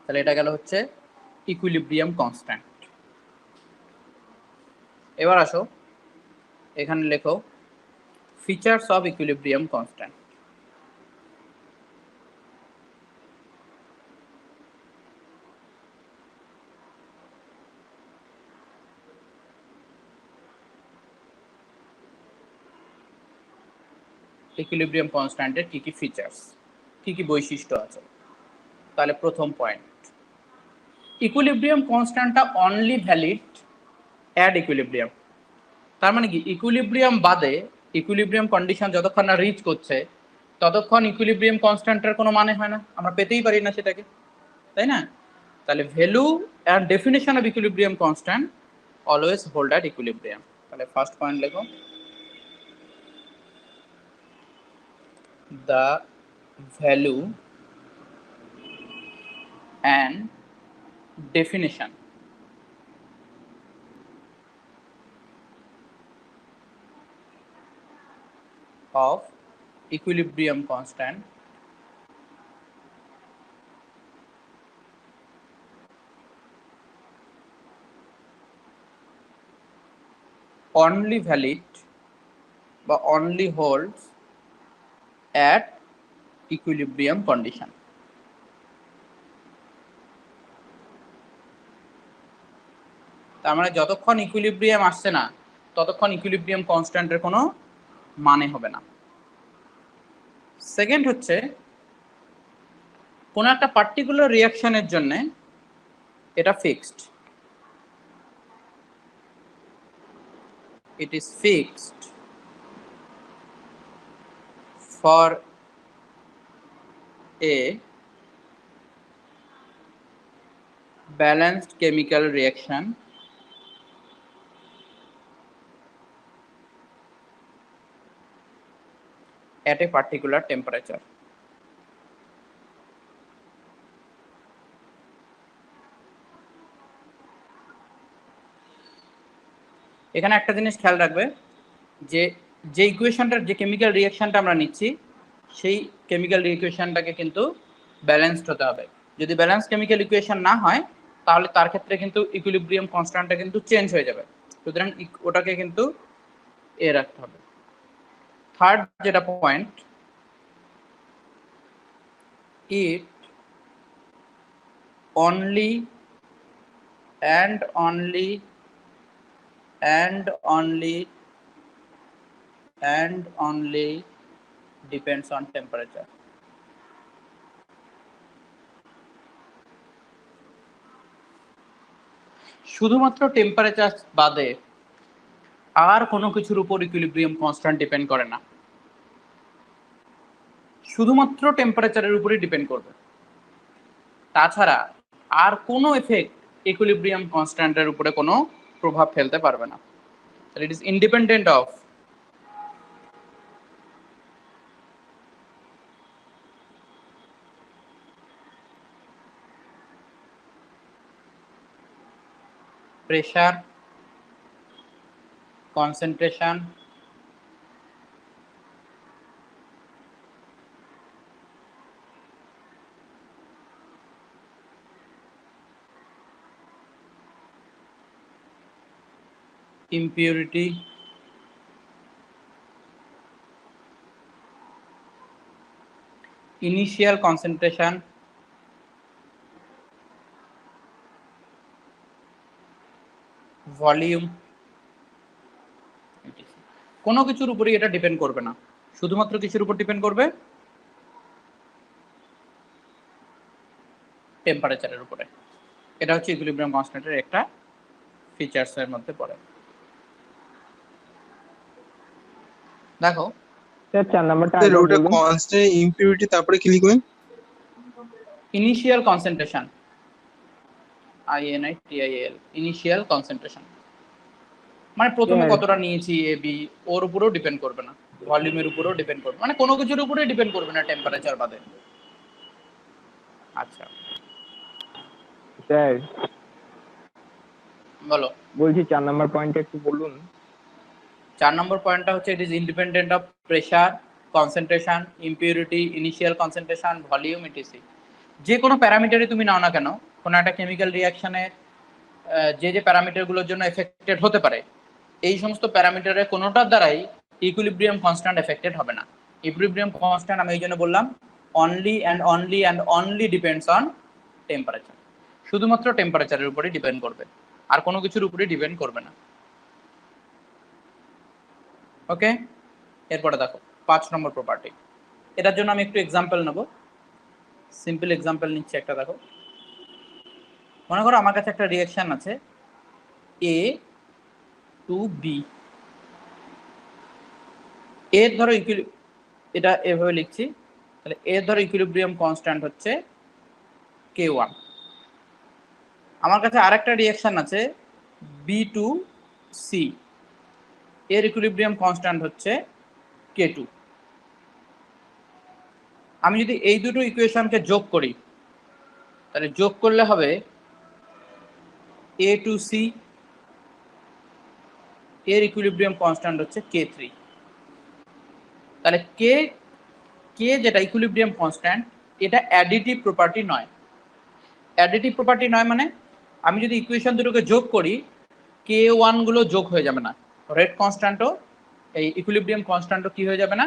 তাহলে এটা গেল হচ্ছে ইকুইলিব্রিয়াম কনস্ট্যান্ট। এবার আসো এখানে লেখো features of equilibrium constant. Equilibrium কনস্ট্যান্টের কি কি ফিচার্স, কি কি বৈশিষ্ট্য আছে। তাহলে প্রথম পয়েন্ট, ইকুইলিব্রিয়াম কনস্ট্যান্টটা অনলি ভ্যালিড অ্যাট ইকুইলিব্রিয়াম। তার মানে কি, ইকুইলিব্রিয়াম বাদে ইকুইলিব্রিয়াম কন্ডিশন যতক্ষণ না রিচ করছে ততক্ষণ ইকুইলিব্রিয়াম কনস্ট্যান্টের কোনো মানে হয় না, আমরা পেতেই পারি না সেটাকে, তাই না? তাহলে value and definition of equilibrium constant always hold at equilibrium. তাহলে ফার্স্ট পয়েন্ট লেখো, the value and definition of equilibrium constant only valid বা only holds at equilibrium condition। তার মানে যতক্ষণ ইকুইলিব্রিয়াম আসছে না ততক্ষণ ইকুইলিব্রিয়াম কনস্ট্যান্টের কোনো মানে হবে না। সেকেন্ড হচ্ছে, কোনো একটা পার্টিকুলার রিঅ্যাকশনের জন্য এটা fixed, it is fixed for a balanced chemical reaction at a particular temperature। এখানে একটা জিনিস খেয়াল রাখবে যে যে ইকুয়েশনটার যে কেমিক্যাল রিঅ্যাকশনটা আমরা নিচ্ছি সেই কেমিক্যাল ইকুয়েশনটাকে কিন্তু ব্যালেন্সড হতে হবে। যদি ব্যালেন্স কেমিক্যাল ইকুয়েশন না হয় তাহলে তার ক্ষেত্রে কিন্তু ইকুইলিব্রিয়াম কনস্ট্যান্টটা কিন্তু চেঞ্জ হয়ে যাবে, সুতরাং ওটাকে কিন্তু এ রাখতে হবে। থার্ড যেটা point, it only and only and only and only depends on temperature। শুধুমাত্র টেম্পারেচার বাদে আর কোনো কিছুর উপর ইকুইলিব্রিয়াম কনস্ট্যান্ট ডিপেন্ড করে না, শুধুমাত্র টেম্পারেচারের উপরই ডিপেন্ড করবে। তাছাড়া আর কোনো এফেক্ট ইকুইলিব্রিয়াম কনস্ট্যান্টের উপরে কোনো প্রভাব ফেলতে পারবে না। It is independent of pressure, concentration, impurity, initial concentration, volume, কোনো কিছুর উপরই এটা ডিপেন্ড করবে না, শুধুমাত্র কিছুর উপর ডিপেন্ড করবে, টেম্পারেচারের উপরে। এটা হচ্ছে ইকুইলিব্রিয়াম কনস্ট্যান্টের একটা ফিচার্স এর মধ্যে পড়ে। দেখো স্যার 4 নাম্বারটা স্যার ওটা কনস্ট্যান্ট ইমপিউরিটি তারপরে কি লিখবেন? Initial concentration, INITIAL, initial concentration মানে প্রথমে কতটা নিয়েছি এ বি, ওর উপরেও ডিপেন্ড করবে না, ভলিউমের উপরেও ডিপেন্ড করবে, মানে কোনো কিছুর উপরেই ডিপেন্ড করবে না টেম্পারেচার বাদে। আচ্ছা স্যার বলো। বলছি 4 নম্বর পয়েন্টটা একটু বলুন। 4 নম্বর পয়েন্টটা হচ্ছে it is independent of pressure, concentration, impurity, initial concentration, volume, etc. যে কোনো প্যারামিটারই তুমি নাও না কেন, কোনো একটা কেমিক্যাল রিয়াকশনে যে যে প্যারামিটারগুলোর জন্য এফেক্টেড হতে পারে, এই সমস্ত প্যারামিটারের কোনোটার দ্বারাই ইকুইলিব্রিয়াম কনস্ট্যান্ট এফেক্টেড হবে না। ইকুইলিব্রিয়াম কনস্ট্যান্ট আমি এই জন্য বললাম অনলি ডিপেন্ডস অন টেম্পারেচার, শুধুমাত্র টেম্পারেচারের উপরই ডিপেন্ড করবে, আর কোনো কিছুর উপরই ডিপেন্ড করবে না। ওকে, এরপরে দেখো 5 নম্বর প্রপার্টি। এটার জন্য আমি একটু এক্সাম্পল নেব, সিম্পল এক্সাম্পল নিচ্ছি একটা। দেখো, মনে করো আমার কাছে একটা রিঅ্যাকশন আছে এ টু বি, এর ধরো এটা এভাবে লিখছি, তাহলে এর ধরো ইকুইলিব্রিয়াম কনস্ট্যান্ট হচ্ছে K1। আমার কাছে আরেকটা রিঅ্যাকশন আছে বি টু সি, এর ইকুইলিব্রিয়াম কনস্ট্যান্ট হচ্ছে K2। আমি যদি এই দুটো ইকুয়েশনকে যোগ করি, তাহলে যোগ করলে হবে এ টু সি, এর ইকুইলিব্রিয়াম কনস্ট্যান্ট হচ্ছে K3। তাহলে কে যেটা ইকুইলিব্রিয়াম কনস্ট্যান্ট, এটা অ্যাডিটিভ প্রপার্টি নয়। অ্যাডিটিভ প্রপার্টি নয় মানে আমি যদি ইকুয়েশন দুটোকে যোগ করি, K1 গুলো যোগ হয়ে যাবে না, রেট কনস্ট্যান্টও এই ইকুইলিব্রিয়াম কনস্ট্যান্টও কি হয়ে যাবে না,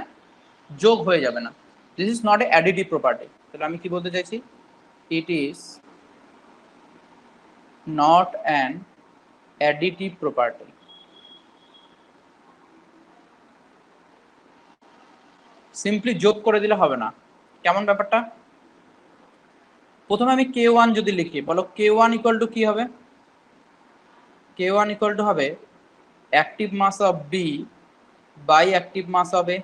যোগ হয়ে যাবে না। This is not a additive property. তাহলে আমি কি বলতে চাইছি, it is not an additive property. Simply যোগ করে দিলে হবে না। কেমন ব্যাপারটা? প্রথমে আমি K1 যদি লিখি, বলো K1 ইকুয়াল টু কি হবে? K1 ইকুয়াল টু হবে active mass of B by active mass of A.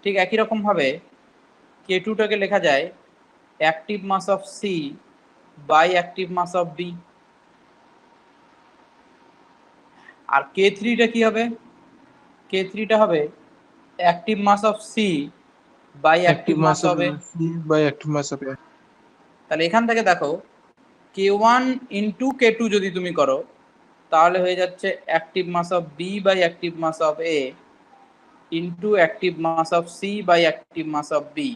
ঠিক একই রকম ভাবে K2 টাকে লেখা যায় active mass of C by active mass of B. আর K3 টা কি হবে? K3 টা হবে active mass of C by active mass of A. By active mass of A. তাহলে এখান থেকে দেখো K1 ইন্টু K2 যদি তুমি করো, তাহলে হয়ে যাচ্ছে active mass of B by active mass of A into active mass of C by active mass of B.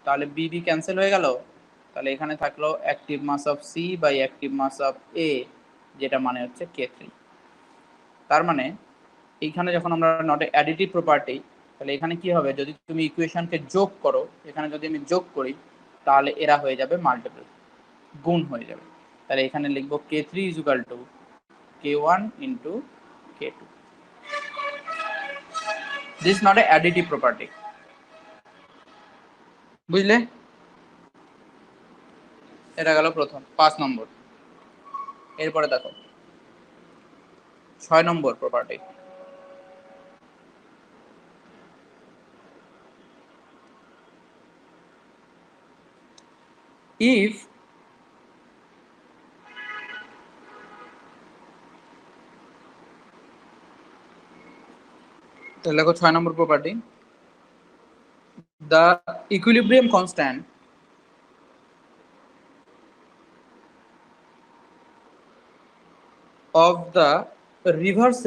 তাহলে বি বি ক্যান্সেল হয়ে গেল, তাহলে এখানে থাকলো active mass of C by active mass of A, যেটা মানে হচ্ছে K3। তার মানে এইখানে যখন আমরা নট অ্যাডিটিভ প্রপার্টি, তাহলে এখানে কি হবে, যদি তুমি ইকুয়েশনকে যোগ করো, এখানে যদি আমি যোগ করি, তাহলে এরা হয়ে যাবে মাল্টিপল, গুণ হয়ে যাবে। তাহলে এখানে লিখবো K3 is equal two K1 into K2। This not a additive property. বুঝলে? এটা গেল প্রথম 5 নম্বর। এরপরে দেখো 6 নম্বর প্রপার্টি। if তাহলে দেখো 6 নম্বর property, the equilibrium constant of the reverse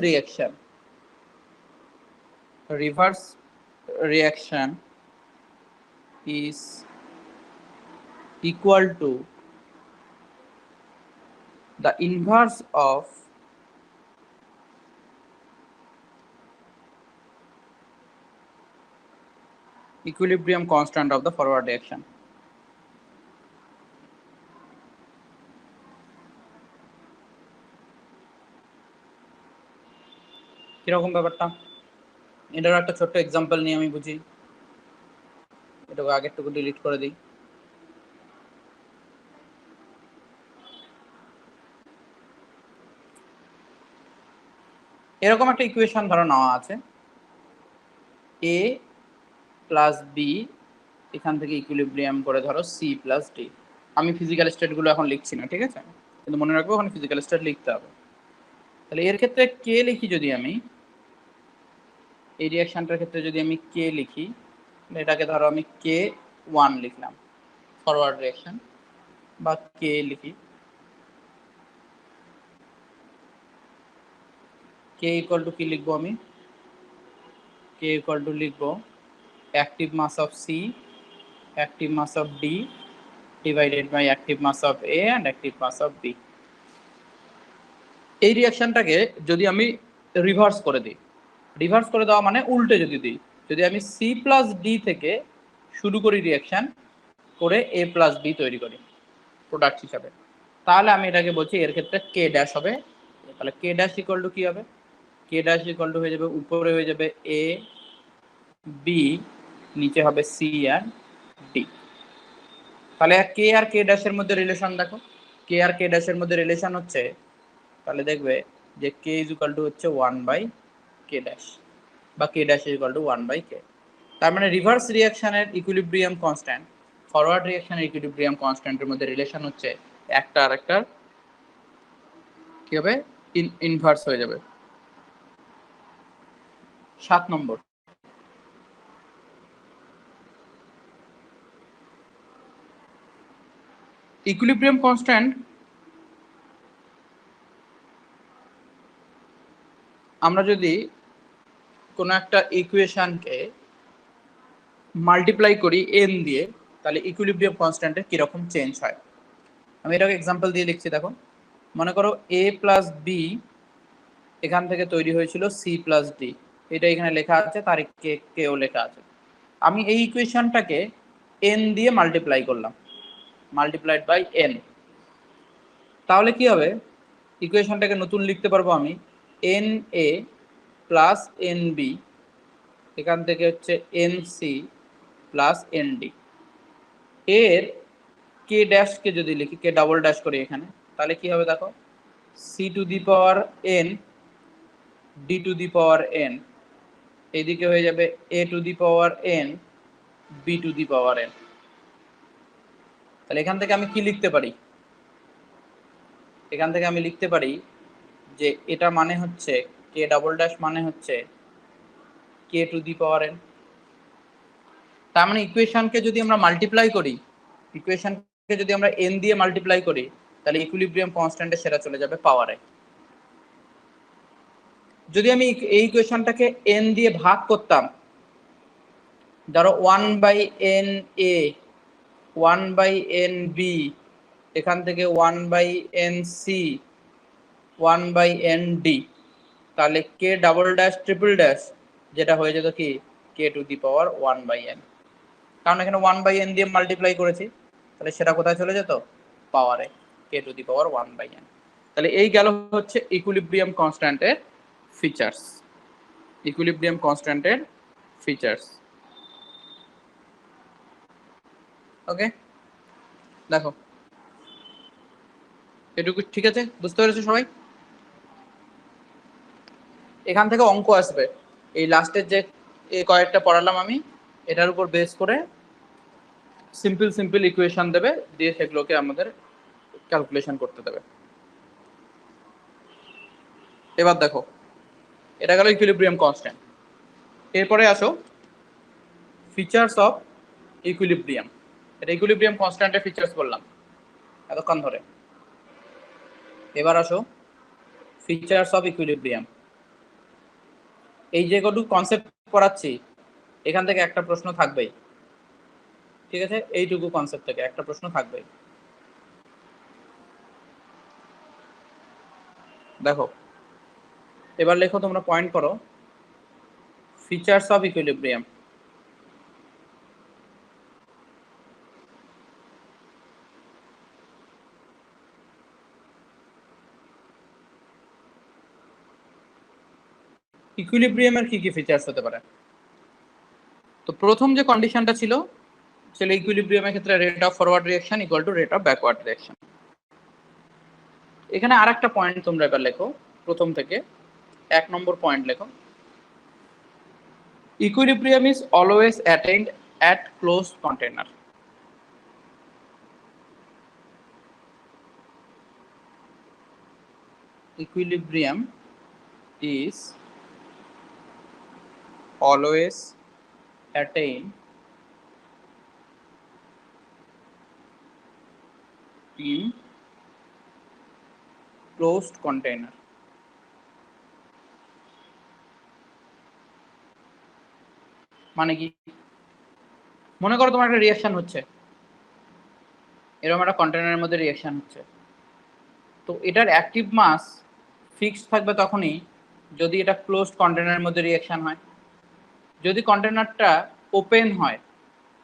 reaction is equal to the inverse of equilibrium constant of the forward reaction। কিরকম ব্যাপারটা? এটার একটা ছোট্ট এক্সাম্পল নিয়ে আমি বুঝি। এটাকে আগেরটুকু ডিলিট করে দিই। এরকম একটা ইকুয়েশন ধরো নেওয়া আছে, এ প্লাস বি, এখান থেকে ইকুইলিব্রিয়াম করে ধরো সি প্লাস ডি। আমি ফিজিক্যাল স্টেটগুলো এখন লিখছি না, ঠিক আছে, কিন্তু মনে রাখবো ওখানে ফিজিক্যাল স্টেট লিখতে হবে। তাহলে এর ক্ষেত্রে কে লিখি, যদি আমি এই রিয়াকশনটার ক্ষেত্রে যদি আমি কে লিখি, এটাকে ধরো আমি K1 লিখলাম ফরওয়ার্ড রিয়াকশন, বা কে লিখি, কে ইকুয়াল টু কি লিখবো আমি, কে ইকুয়াল টু লিখবো active mass of C, active mass of D divided by active mass of A and active mass of B. এই রিয়াকশনটাকে যদি আমি রিভার্স করে দিই, রিভার্স করে দেওয়া মানে উল্টে যদি দিই, যদি আমি সি প্লাস ডি থেকে শুরু করি রিয়াকশন করে এ প্লাস বি তৈরি করি প্রোডাক্ট হিসাবে, তাহলে আমি এটাকে বলছি এর ক্ষেত্রে কে ড্যাশ হবে। তাহলে কে ড্যাশ ইকুয়াল টু কি হবে, কে ড্যাশ ইকুয়াল টু হয়ে যাবে উপরে হয়ে যাবে এ বি, নিচে হবে সি অ্যান্ড ডি। তাহলে কে আর কে ড্যাশের মধ্যে রিলেশন দেখো, কে আর কে ড্যাশের মধ্যে রিলেশন হচ্ছে, তাহলে দেখবে যে কে ইজ ইকুয়াল টু হচ্ছে 1/কে ড্যাশ, বা K dash is equal to 1/কে। তার মানে রিভার্স রিয়াকশনের ইকুইলিব্রিয়াম কনস্ট্যান্ট ফরওয়ার্ড রিয়াকশনের ইকুইলিব্রিয়াম কনস্ট্যান্টের মধ্যে রিলেশন হচ্ছে একটা আরেকটার কি হবে, ইনভার্স হয়ে যাবে। 7 নম্বর, ইকুইলিব্রিয়াম কনস্ট্যান্ট আমরা যদি কোনো একটা ইকুয়েশনকে মাল্টিপ্লাই করি এন দিয়ে, তাহলে ইকুইলিব্রিয়াম কনস্ট্যান্টের কিরকম চেঞ্জ হয়। আমি এটাকে এক্সাম্পল দিয়ে লিখছি, দেখো মনে করো এ প্লাস বি এখান থেকে তৈরি হয়েছিল সি প্লাস ডি, এটা এখানে লেখা আছে, তার কেও লেখা আছে। আমি এই ইকুয়েশনটাকে এন দিয়ে মাল্টিপ্লাই করলাম, মাল্টিপ্লাইড বাই এন, তাহলে কি হবে, ইকুয়েশনটাকে নতুন লিখতে পারবো আমি n A plus n B, এখান থেকে হচ্ছে n C plus n D. এর কে ড্যাশকে যদি লিখি, কে ডাবল ড্যাশ করি এখানে, তাহলে কি হবে দেখো, C to the power N D to the power N, এইদিকে হয়ে যাবে A to the power N B to the power N. তাহলে এখান থেকে আমি কি লিখতে পারি, এখান থেকে আমি লিখতে পারি যে এটা মানে হচ্ছে কে ডাবল ড্যাশ মানে হচ্ছে কে টু দি পাওয়ার এন। তার মানে ইকুয়েশনকে যদি আমরা মাল্টিপ্লাই করি, ইকুয়েশনকে যদি আমরা এন দিয়ে মাল্টিপ্লাই করি, তাহলে ইকুইলিব্রিয়াম কনস্ট্যান্টে সেটা চলে যাবে পাওয়ারে। যদি আমি এই ইকুয়েশনটাকে এন দিয়ে ভাগ করতাম, ধরো 1/n a 1/n b, এখান থেকে 1/n c 1/n d, তাহলে কে ডাবল ড্যাশ ট্রিপল ড্যাশ যেটা হয়ে যেত কি কে টু দি পাওয়ার 1/n, কারণ এখানে 1/n দিয়ে মাল্টিপ্লাই করেছি, তাহলে সেটা কোথায় চলে যেত, পাওয়ারে, কে টু দি পাওয়ার 1/n। তাহলে এই গেল হচ্ছে ইকুইলিব্রিয়াম কনস্ট্যান্টের ফিচার্স, ইকুইলিব্রিয়াম কনস্ট্যান্টের ফিচার্স। ওকে, দেখো এটুকু ঠিক আছে, বুঝতে পেরেছো সবাই। এখান থেকে অঙ্ক আসবে, এই লাস্টের যে কয়েকটা পড়ালাম আমি, এটার উপর বেস করে সিম্পল সিম্পল ইকুয়েশন দেবে, দিয়ে সেগুলোকে আমাদের ক্যালকুলেশন করতে দেবে। এবার দেখো, এটা গেল ইকুইলিব্রিয়াম কনস্ট্যান্ট। এরপরে আসো ফিচার্স অফ ইকুইলিব্রিয়াম। এটা ইকুইলিব্রিয়াম কনস্ট্যান্টের ফিচার্স বললাম এতক্ষণ ধরে। এবার আসো ফিচার্স অফ ইকুইলিব্রিয়াম। এই যে কটু কনসেপ্ট পড়াচ্ছি, এখান থেকে একটা প্রশ্ন থাকবেই, ঠিক আছে, এইটুকু কনসেপ্ট থেকে একটা প্রশ্ন থাকবেই। দেখো এবার লেখো, তোমরা পয়েন্ট করো, ফিচার্স অফ ইকুইলিব্রিয়াম। ইকুইলিব্রিয়ামের কি কি ফিচার্স হতে পারে। তো প্রথম যে কন্ডিশনটা ছিল সেটা ইকুইলিব্রিয়ামের ক্ষেত্রে rate of forward reaction equal to rate of backward reaction. এখানে আরেকটা পয়েন্ট তোমরা এবার লেখো, প্রথম থেকে 1 নম্বর পয়েন্ট লেখো, equilibrium is always attained at closed container. Equilibrium is always attained in closed container. মানে কি, মনে করো তোমার একটা রিঅ্যাকশন হচ্ছে, এরকম একটা কন্টেনারের মধ্যে রিঅ্যাকশন হচ্ছে, তো এটার অ্যাক্টিভ মাস ফিক্সড থাকবে তখনই যদি এটা ক্লোজড কন্টেনারের মধ্যে রিঅ্যাকশন হয়। যদি কন্টেনারটা ওপেন হয়,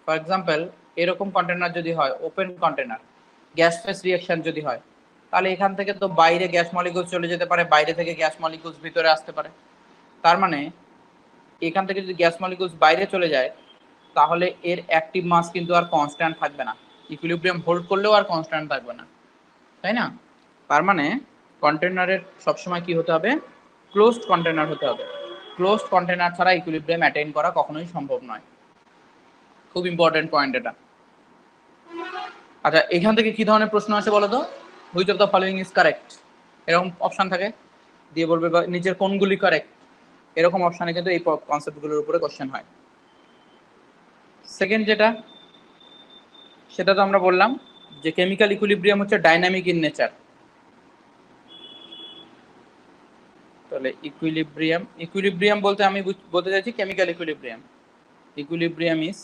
ফর এক্সাম্পল এরকম কন্টেনার যদি হয়, open container, gas face reaction যদি হয়, তাহলে এখান থেকে তো বাইরে গ্যাস মলিকিউলস চলে যেতে পারে, বাইরে থেকে গ্যাস মলিকিউলস ভিতরে আসতে পারে। তার মানে এখান থেকে যদি গ্যাস মলিকিউলস বাইরে চলে যায়, তাহলে এর অ্যাক্টিভ মাস কিন্তু আর কনস্ট্যান্ট থাকবে না, ইকুইলিব্রিয়াম হোল্ড করলেও আর কনস্ট্যান্ট থাকবে না, তাই না? তার মানে কন্টেনারের সবসময় কি হতে হবে, ক্লোজড কন্টেনার হতে হবে। ক্লোজড কন্টেনার ছাড়া ইকুইলিব্রিয়াম অ্যাটেইন করা কখনোই সম্ভব নয়। খুব ইম্পর্টেন্ট পয়েন্ট এটা। আচ্ছা, এখান থেকে কি ধরনের প্রশ্ন আসে বলো তো? Which of the following is correct, এরকম অপশন থাকে, দিয়ে বলবে বা নিচের কোনগুলি কারেক্ট, এরকম অপশনে কিন্তু এই কনসেপ্টগুলোর উপরে কোশ্চেন হয়। সেকেন্ড যেটা, সেটা তো আমরা বললাম যে কেমিক্যাল ইকুইলিব্রিয়াম হচ্ছে ডাইনামিক ইন নেচার। তাহলে ইকুইলিব্রিয়াম বলতে আমি বলতে চাইছি chemical equilibrium is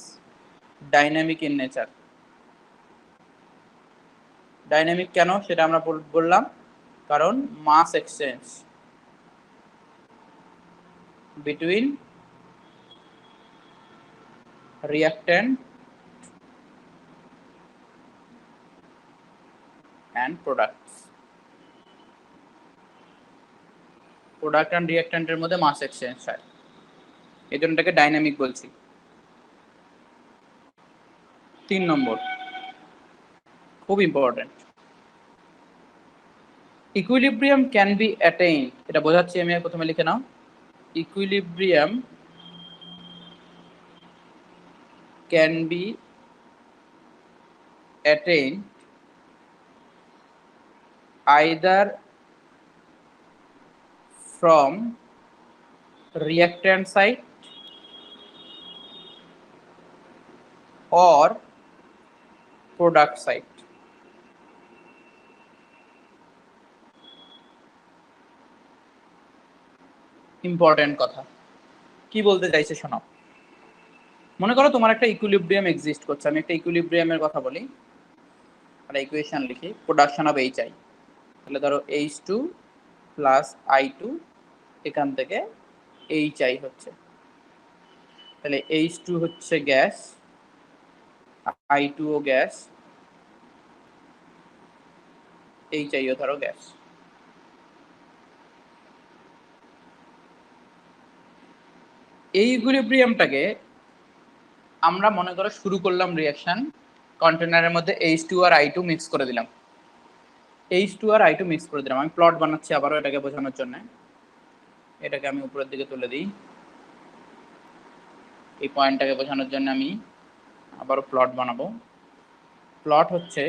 dynamic in nature. Dynamic কেন সেটা আমরা বললাম, কারণ mass exchange between reactant and products, product and রিঅ্যাক্ট্যান্টের মধ্যে মাস এক্সচেঞ্জ হয়, এই জন্য এটাকে ডাইনামিক বলছি। 3 নম্বর খুব important, equilibrium can be attained, এটা বোঝাচ্ছি আমি, প্রথমে লিখে নাও, equilibrium can be attained either from reactant side or product side। Important কথা, কি বলতে চাইছে শোনো। মনে করো তোমার একটা ইকুইলিব্রিয়াম এক্সিস্ট করছে, আমি একটা ইকুইলিব্রিয়ামের কথা বলি, একটা ইকুয়েশন লিখি, প্রোডাকশন অফ এইচ আই, তাহলে ধরো H2 প্লাস I2, এখান থেকে এইচ আই হচ্ছে, তাহলে H2 হচ্ছে গ্যাস, I2 ও গ্যাস, এইচ আই ও ধরো গ্যাস। এই ইকুইলিব্রিয়ামটাকে আমরা মনে করো শুরু করলাম রিঅ্যাকশন, কন্টেনারের মধ্যে H2 আর I2 মিক্স করে দিলাম, H2 আর I2 মিক্স করে দিলাম। আমি প্লট বানাচ্ছি আবারও এটাকে বোঝানোর জন্য, এটাকে আমি উপরের দিকে তুলে দিই, এই পয়েন্টটাকে বোঝানোর জন্য আমি আবারও প্লট বানাবো। প্লট হচ্ছে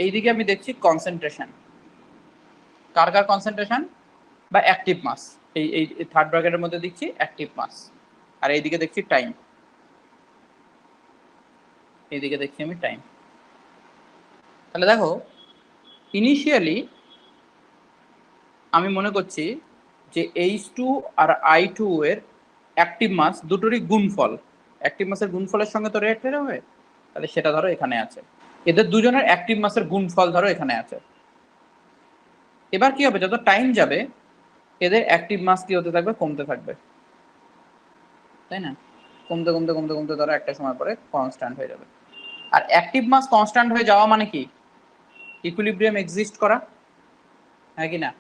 এইদিকে আমি দেখছি কনসেন্ট্রেশন, কার কার কনসেন্ট্রেশন বা অ্যাক্টিভ মাস, এই থার্ড ব্র্যাকেটের মধ্যে দেখছি অ্যাক্টিভ মাস, আর এইদিকে দেখছি টাইম, এইদিকে দেখছি আমি টাইম। তাহলে দেখো ইনিশিয়ালি আমি মনে করছি যে H2 আর I2 এর অ্যাক্টিভ মাস দুটোরই গুণফল, অ্যাক্টিভ মাসের গুণফলের সঙ্গে তো রিলেটেড হবে, তাহলে সেটা ধরো এখানে আছে, এদের দুজনের অ্যাক্টিভ মাসের গুণফল ধরো এখানে আছে। এবার কি হবে, যত টাইম যাবে এদের অ্যাক্টিভ মাস কি হতে থাকবে, কমতে থাকবে, তাই না? কমতে কমতে কমতে কমতে ধরো একটা সময় পরে কনস্ট্যান্ট হয়ে যাবে। আর অ্যাক্টিভ মাস কনস্ট্যান্ট হয়ে যাওয়া মানে কি, ইকুইলিব্রিয়াম এক্সিস্ট করা, হ্যাঁ কি না?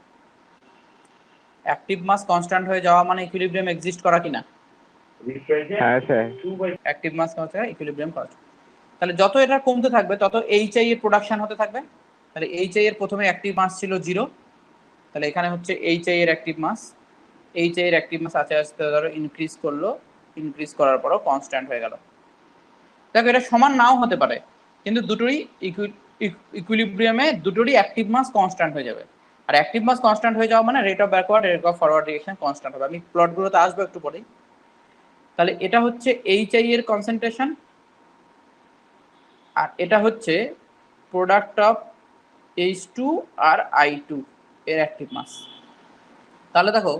অ্যাক্টিভ মাস কনস্ট্যান্ট হয়ে যাওয়া মানে ইকুইলিব্রিয়াম এক্সিস্ট করা কিনা? হ্যাঁ sir. Active mass constant, equilibrium constant. তাহলে যত এটা কমতে থাকবে তত এইচ আই এর প্রোডাকশন হতে থাকবে। তাহলে এইচ আই এর প্রথমে অ্যাক্টিভ মাস ছিল 0, তাহলে এখানে হচ্ছে এইচ আই এর অ্যাক্টিভ মাস, এইচ আই এর অ্যাক্টিভ মাস আস্তে আস্তে ধরো ইনক্রিজ করলো, ইনক্রিজ করার পরও কনস্ট্যান্ট হয়ে গেল। দেখো এটা সমান নাও হতে পারে, কিন্তু দুটোরই ইকুইলিব্রিয়ামে দুটোরই অ্যাক্টিভ মাস কনস্ট্যান্ট হয়ে যাবে। আর অ্যাক্টিভ মাস কনস্ট্যান্ট হয়ে যাওয়া মানে rate of backward, rate of forward reaction constant হবে। আমি প্লটগুলোতে আসবো একটু পরেই। তাহলে এটা হচ্ছে এইচ আই এর কনসেন্ট্রেশন, আর এটা হচ্ছে product of H2 R I2 এর অ্যাক্টিভ মাস। তাহলে দেখো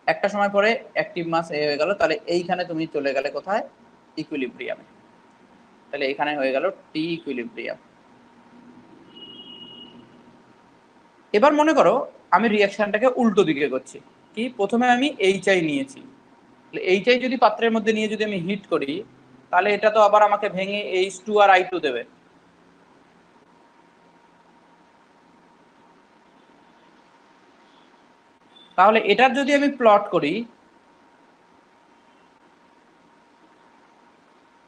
একটা সময় পরে অ্যাক্টিভ মাস এ হয়ে গেল, তাহলে এইখানে তুমি চলে গেলে কোথায়? ইকুইলিব্রিয়ামে। তাহলে এখানে হয়ে গেল টি ইকুইলিব্রিয়াম। এবার মনে করো আমি রিঅ্যাকশনটাকে উল্টো দিকে করছি। কি, প্রথমে আমি HI নিয়েছি, HI যদি পাত্রের মধ্যে নিয়ে যদি আমি হিট করি, তাহলে এটা তো আবার আমাকে ভেঙে H2 আর I2 দেবে। তাহলে এটার যদি আমি প্লট করি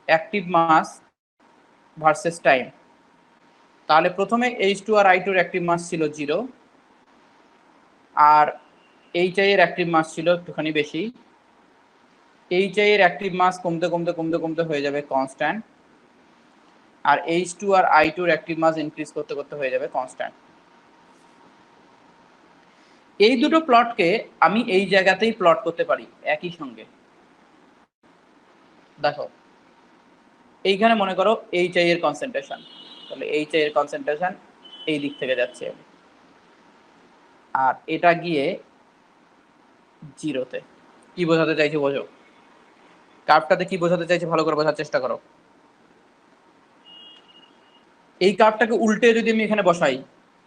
অ্যাক্টিভ মাস ভার্সেস টাইম, তাহলে প্রথমে H2 আর I2 এর অ্যাক্টিভ মাস ছিল 0, আর HI এর অ্যাক্টিভ মাস ছিল একটুখানি বেশি। HI এর অ্যাক্টিভ মাস কমতে কমতে কমতে কমতে হয়ে যাবে কনস্ট্যান্ট, আর H2 আর I2 এর অ্যাক্টিভ মাস ইনক্রিজ করতে করতে হয়ে যাবে কনস্ট্যান্ট। এই দুটো প্লটকে আমি এই জায়গাতেই প্লট করতে পারি একই সঙ্গে। দেখো এইখানে মনে করো HI এর কনসেন্ট্রেশন, তাহলে HI এর কনসেন্ট্রেশন এই দিক থেকে যাচ্ছে, আর এটা গিয়ে 0-তে। কি বোঝাতে চাইছি বোঝো, কার্ভটাতে কি বোঝাতে চাইছি ভালো করে বোঝার চেষ্টা করো। এই কার্ভটাকে উল্টে যদি আমি এখানে বসাই,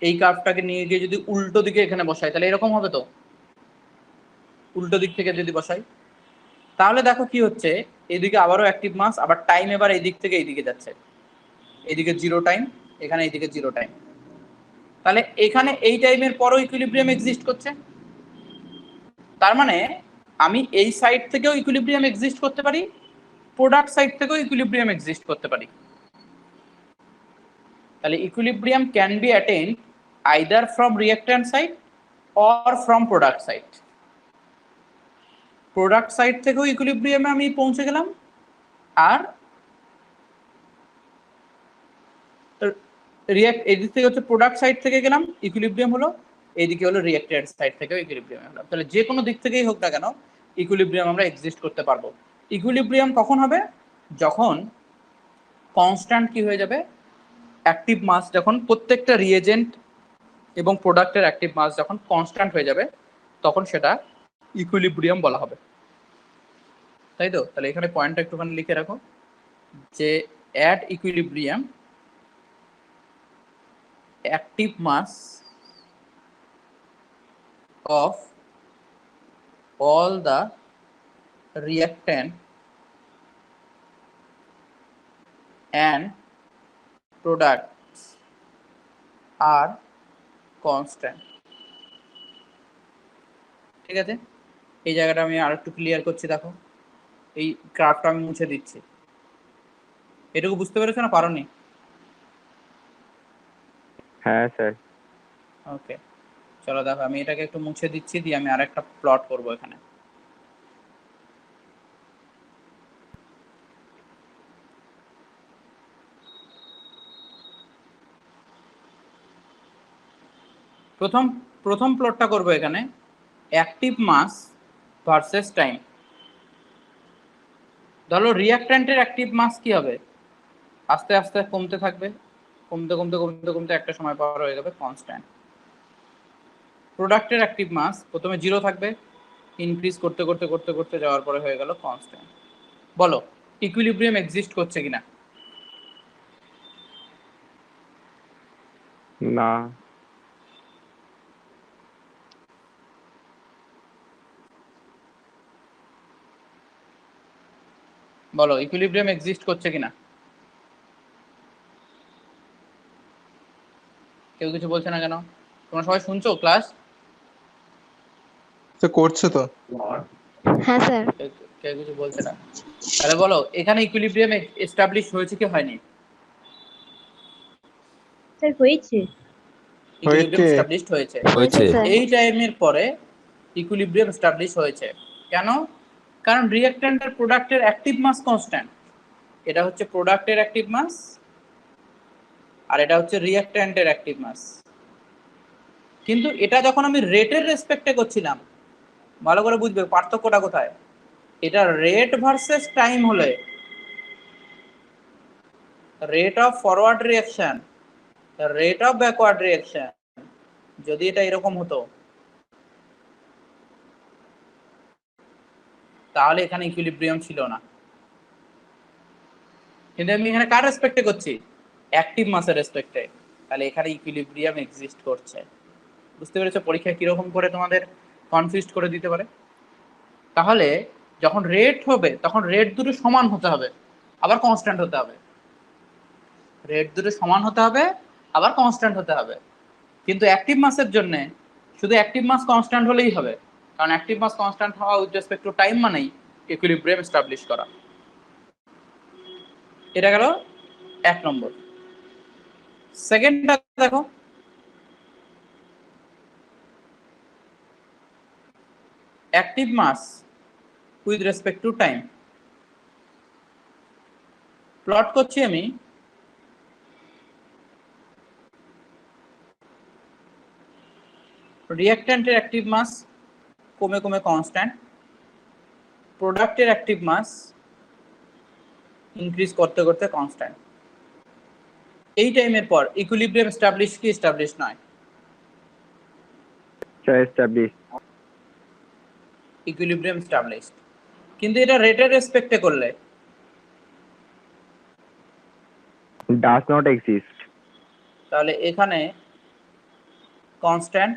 এই কার্ভটাকে নিয়ে গিয়ে যদি উল্টো দিকে এখানে বসাই, তাহলে এরকম হবে তো। উল্টো দিক থেকে যদি বসাই, তাহলে দেখো কি হচ্ছে, এদিকে আবারও অ্যাক্টিভ মাস, আবার টাইম এবার এই দিক থেকে এইদিকে যাচ্ছে, এইদিকে 0 টাইম, এখানে এইদিকে 0 টাইম। তাহলে এখানে এই টাইমের পরও ইকুইলিব্রিয়াম এক্সিস্ট করছে। তার মানে আমি এই সাইড থেকেও ইকুইলিব্রিয়াম এক্সিস্ট করতে পারি, প্রোডাক্ট সাইড থেকেও ইকুইলিব্রিয়াম এক্সিস্ট করতে পারি। তাহলে equilibrium can be attained either from reactant side or from product side. Product side থেকেও ইকুইলিব্রিয়ামে আমি পৌঁছে গেলাম, আর এদিক থেকে হচ্ছে প্রোডাক্ট সাইড থেকে গেলাম, ইকুইলিব্রিয়াম হলো, এইদিকে হলো রিঅ্যাক্ট্যান্ট সাইড থেকেও ইকুইলিব্রিয়াম হলো। তাহলে যে কোনো দিক থেকেই হোক না কেন ইকুইলিব্রিয়াম আমরা এক্সিস্ট করতে পারবো। ইকুইলিব্রিয়াম কখন হবে? যখন কনস্ট্যান্ট কি হয়ে যাবে, অ্যাক্টিভ মাস যখন প্রত্যেকটা রিএজেন্ট এবং প্রোডাক্টের অ্যাক্টিভ মাস যখন কনস্ট্যান্ট হয়ে যাবে, তখন সেটা ইকুইলিব্রিয়াম বলা হবে। তাই তো? তাহলে এখানে পয়েন্টটা একটুখানি লিখে রাখো যে at equilibrium active mass of all the reactant and products are constant। ঠিক আছে, এই জায়গাটা আমি আর একটু ক্লিয়ার করছি। দেখো এই গ্রাফটা আমি মুছে দিচ্ছি। এটুকু বুঝতে পেরেছো না পারোনি? হ্যাঁ স্যার। ওকে, চলো দেখো আমি এটাকে একটু মুছে দিচ্ছি, দিয়ে আমি আরেকটা প্লট করব এখানে। প্রথম প্লটটা করব এখানে অ্যাক্টিভ মাস ভার্সেস টাইম। ধরো রিঅ্যাক্ট্যান্টের অ্যাক্টিভ মাস কি হবে, আস্তে আস্তে কমতে থাকবে, কমতে কমতে কমতে কমতে একটা সময় পর হয়ে যাবে কনস্ট্যান্ট। প্রোডাক্টের অ্যাক্টিভ মাস প্রথমে 0 থাকবে, ইনক্রিজ করতে করতে করতে করতে যাওয়ার পরে হয়ে গেল কনস্ট্যান্ট। বলো ইকুইলিব্রিয়াম এক্সিস্ট করছে কিনা? না। বলো ইকুইলিব্রিয়াম এক্সিস্ট করছে কিনা? কেউ কিছু বলছে না কেন? তোমরা সবাই শুনছো ক্লাস? করছে তো। হ্যাঁ স্যার। কেউ কিছু বলছে না? তাহলে বলো এখানে ইকুইলিব্রিয়াম এস্টাবলিশ হয়েছে কি হয়নি? স্যার হয়েছে। ইকুইলিব্রিয়াম এস্টাবলিশড হয়েছে। হয়েছে। এই টাইমের পরে ইকুইলিব্রিয়াম এস্টাবলিশ হয়েছে। কেন? কারণ রিঅ্যাক্ট্যান্ট আর প্রোডাক্টের অ্যাক্টিভ মাস কনস্ট্যান্ট। এটা হচ্ছে প্রোডাক্টের অ্যাক্টিভ মাস, আর এটা হচ্ছে রিঅ্যাক্ট্যান্টের অ্যাক্টিভ মাস। কিন্তু এটা যখন আমি রেটের রেসপেক্টে করছিলাম, ভালো করে বুঝবে পার্থক্যটা কোথায়। এটা রেট ভার্সেস টাইম হলে rate of forward reaction rate of backward reaction যদি এটা এরকম হতো তাহলে এখানে ইকুইলিব্রিয়াম ছিল না, কিন্তু আমি এখানে কার রেসপেক্টে করছি? অ্যাক্টিভ মাসের রেসপেক্টে, তাহলে এখানে ইকুইলিব্রিয়াম এক্সিস্ট করছে। বুঝতে পেরেছো পরীক্ষা কিরকম করে তোমাদের কনফিউজড করে দিতে পারে? তাহলে যখন রেট হবে তখন রেট দুটো সমান হতে হবে, আবার কনস্ট্যান্ট হতে হবে। রেট দুটো সমান হতে হবে, আবার কনস্ট্যান্ট হতে হবে। কিন্তু অ্যাক্টিভ মাসের জন্য শুধু অ্যাক্টিভ মাস কনস্ট্যান্ট হলেই হবে, কারণ অ্যাক্টিভ মাস কনস্ট্যান্ট হওয়া উইথ রেসপেক্ট টু টাইম মানেই ইকুইলিব্রিয়াম এস্টাবলিশ করা। এটা গেল 1 নম্বর। সেকেন্ডটা দেখো, active mass with respect to time. Plot করছি আমি রিঅ্যাক্ট্যান্টের অ্যাক্টিভ মাস কমে কমে কনস্ট্যান্ট, প্রোডাক্টের অ্যাক্টিভ মাস ইনক্রিজ করতে করতে কনস্ট্যান্ট। এই টাইমের পর ইকুইলিব্রিয়াম এস্টাবলিশ কি এস্টাবলিশ নয়? এস্টাবলিশ। Equilibrium established. কিন্তু এটা রেটের রেসপেক্টে করলে ডাজ নট এক্সিস্ট। তাহলে এখানে কনস্ট্যান্ট